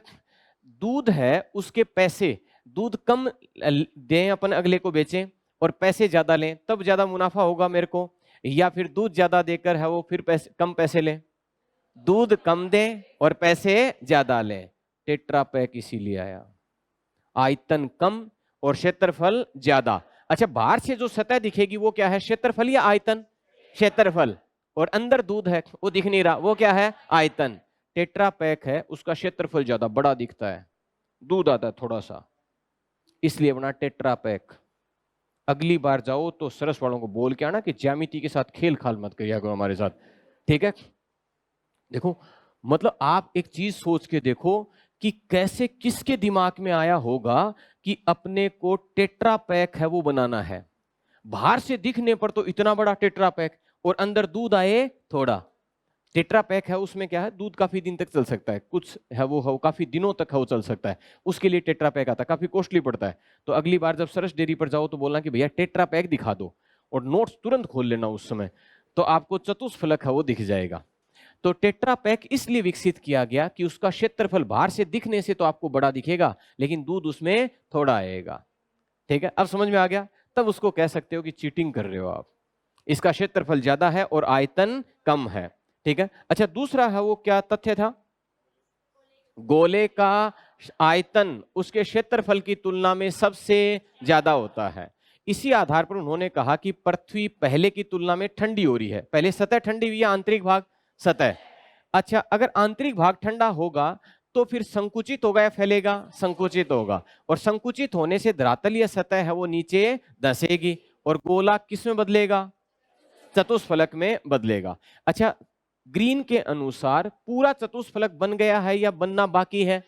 [SPEAKER 1] दूध है उसके पैसे, दूध कम दें अपन अगले को बेचें और पैसे ज्यादा लें, तब ज्यादा मुनाफा होगा मेरे को, या फिर दूध ज्यादा देकर है वो फिर पैसे कम पैसे लें? दूध कम दें और पैसे ज्यादा लें। टेट्रा पैक इसीलिए आया, आयतन कम और क्षेत्रफल ज्यादा। अच्छा, बाहर से जो सतह दिखेगी वो क्या है, क्षेत्रफल या आयतन? क्षेत्रफल। और अंदर दूध है वो दिख नहीं रहा, वो क्या है, आयतन। टेट्रा पैक है उसका क्षेत्रफल ज्यादा बड़ा दिखता है, दूध आता है थोड़ा सा, इसलिए बना टेट्रा पैक। अगली बार जाओ तो सरस वालों को बोल के आना कि ज्यामिति के साथ खेल खाल मत करिए करो हमारे साथ, ठीक है। देखो मतलब आप एक चीज सोच के देखो कि कैसे किसके दिमाग में आया होगा कि अपने को टेट्रा पैक है वो बनाना है। बाहर से दिखने पर तो इतना बड़ा टेट्रा पैक और अंदर दूध आए थोड़ा। टेट्रा पैक है उसमें क्या है, दूध काफी दिन तक चल सकता है, कुछ है वो काफी दिनों तक है वो चल सकता है, उसके लिए टेट्रा पैक आता है, काफी कॉस्टली पड़ता है। तो अगली बार जब सरस डेयरी पर जाओ तो बोलना कि भैया टेट्रा पैक दिखा दो, और नोट्स तुरंत खोल लेना उस समय, तो आपको चतुष्फलक है वो दिख जाएगा। तो टेट्रा पैक इसलिए विकसित किया गया कि उसका क्षेत्रफल बाहर से दिखने से तो आपको बड़ा दिखेगा लेकिन दूध उसमें थोड़ा आएगा, ठीक है। अब समझ में आ गया, तब उसको कह सकते हो कि चीटिंग कर रहे हो आप, इसका क्षेत्रफल ज्यादा है और आयतन कम है, ठीक है। अच्छा, दूसरा है वो क्या तथ्य था, गोले का आयतन उसके क्षेत्रफल की तुलना में सबसे ज्यादा होता है। इसी आधार पर उन्होंने कहा कि पृथ्वी पहले की तुलना में ठंडी हो रही है। पहले सतह ठंडी हुई है, आंतरिक भाग सतह। अच्छा, अगर आंतरिक भाग ठंडा होगा तो फिर संकुचित होगा या फैलेगा, संकुचित होगा, और संकुचित होने से धरातल या सतह है वो नीचे धंसेगी और गोला किस में बदलेगा, चतुष्फलक में बदलेगा। अच्छा, ग्रीन के अनुसार पूरा चतुष्फलक बन गया है या बनना बाकी है,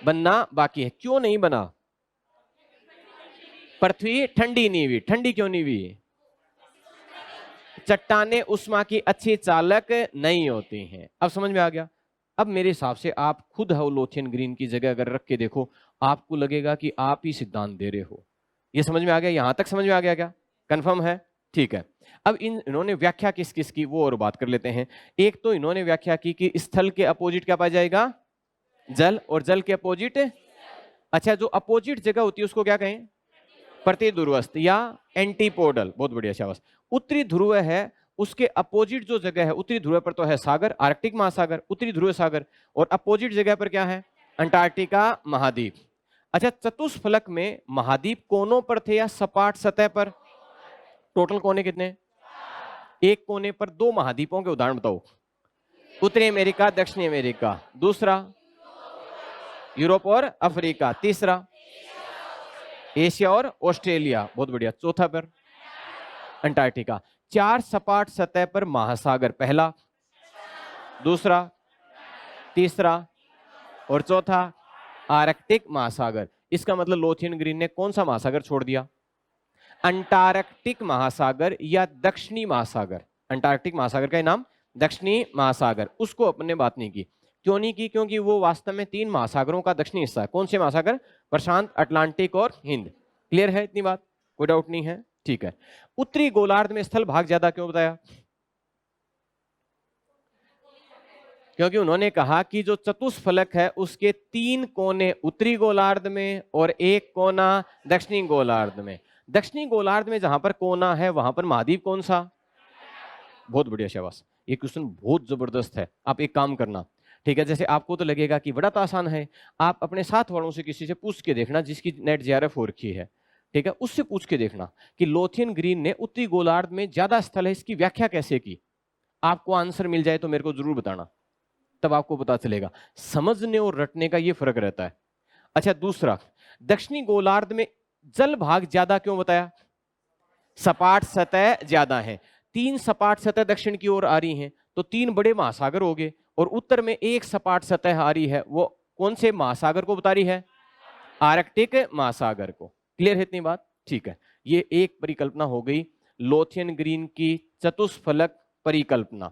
[SPEAKER 1] बनना बाकी है। क्यों नहीं बना, पृथ्वी ठंडी नहीं हुई। ठंडी क्यों नहीं हुई, चट्टाने उष्मा की अच्छी चालक नहीं होती हैं। अब समझ में आ गया। अब मेरे हिसाब से आप खुद लोथियन ग्रीन की जगह अगर रख के देखो, आपको लगेगा कि आप ही सिद्धांत दे रहे हो। ये समझ में आ गया, यहां तक समझ में आ गया क्या, कंफर्म है, ठीक है। अब इन्होंने व्याख्या किस किस की वो और बात कर लेते हैं। एक तो इन्होंने व्याख्या की कि स्थल के अपोजिट क्या पाया जाएगा, जल, और जल के अपोजिट, अच्छा जो अपोजिट जगह होती है उसको क्या कहें, प्रतिध्रुवस्थ या एंटीपोडल। बहुत बढ़िया, शाबाश। उत्तरी ध्रुव है उसके अपोजिट जो जगह है, उत्तरी ध्रुव पर तो है सागर, आर्कटिक महासागर, उत्तरी ध्रुव सागर, और अपोजिट जगह पर क्या है, अंटार्कटिका महाद्वीप। अच्छा, चतुष्फलक में महाद्वीप कोनों पर थे या सपाट सतह पर, टोटल कोने कितने, एक कोने पर दो महाद्वीपों के उदाहरण बताओ, उत्तरी अमेरिका, दक्षिणी अमेरिका, दूसरा यूरोप और अफ्रीका, तीसरा एशिया और ऑस्ट्रेलिया, बहुत बढ़िया, चौथा पर अंटार्कटिका। चार सपाट सतह पर महासागर, पहला, दूसरा, तीसरा और चौथा आर्कटिक महासागर। इसका मतलब लोथियन ग्रीन ने कौन सा महासागर छोड़ दिया, अंटार्कटिक महासागर या दक्षिणी महासागर। अंटार्कटिक महासागर का नाम दक्षिणी महासागर, उसको अपने बात नहीं की। क्यों नहीं की, क्योंकि वो वास्तव में तीन महासागरों का दक्षिणी हिस्सा है। कौन से महासागर, प्रशांत, अटलांटिक और हिंद। क्लियर है, इतनी बात, कोई डाउट नहीं है, ठीक है। उत्तरी गोलार्ध में स्थल भाग ज्यादा क्यों बताया, क्योंकि उन्होंने कहा कि जो चतुष्फलक है उसके तीन कोने उत्तरी गोलार्ध में और एक कोना दक्षिणी गोलार्ध में। दक्षिणी गोलार्ध में जहां पर कोना है वहां पर महाद्वीप कौन सा, बहुत बढ़िया, शाबाश। ये क्वेश्चन बहुत जबरदस्त है। आप एक काम करना, ठीक है, जैसे आपको तो लगेगा कि बड़ा तो आसान है, आप अपने साथ वालों से किसी से पूछ के देखना जिसकी नेट जेआरएफ हो रखी है, ठीक है, उससे पूछ के देखना कि लोथियन ग्रीन ने उत्तरी गोलार्ध में ज्यादा स्थल है इसकी व्याख्या कैसे की। आपको आंसर मिल जाए तो मेरे को जरूर बताना, तब आपको पता चलेगा। समझने और रटने का ये फर्क रहता है। अच्छा, दूसरा, दक्षिणी गोलार्ध में जल भाग ज्यादा क्यों बताया, सपाट सतह ज्यादा है। तीन सपाट सतह दक्षिण की ओर आ रही हैं तो तीन बड़े महासागर हो गए, और उत्तर में एक सपाट सतह आ रही है, वो कौन से महासागर को बता रही है, आर्कटिक महासागर को। क्लियर है इतनी बात, ठीक है। ये एक परिकल्पना हो गई लोथियन ग्रीन की चतुष्फलक परिकल्पना।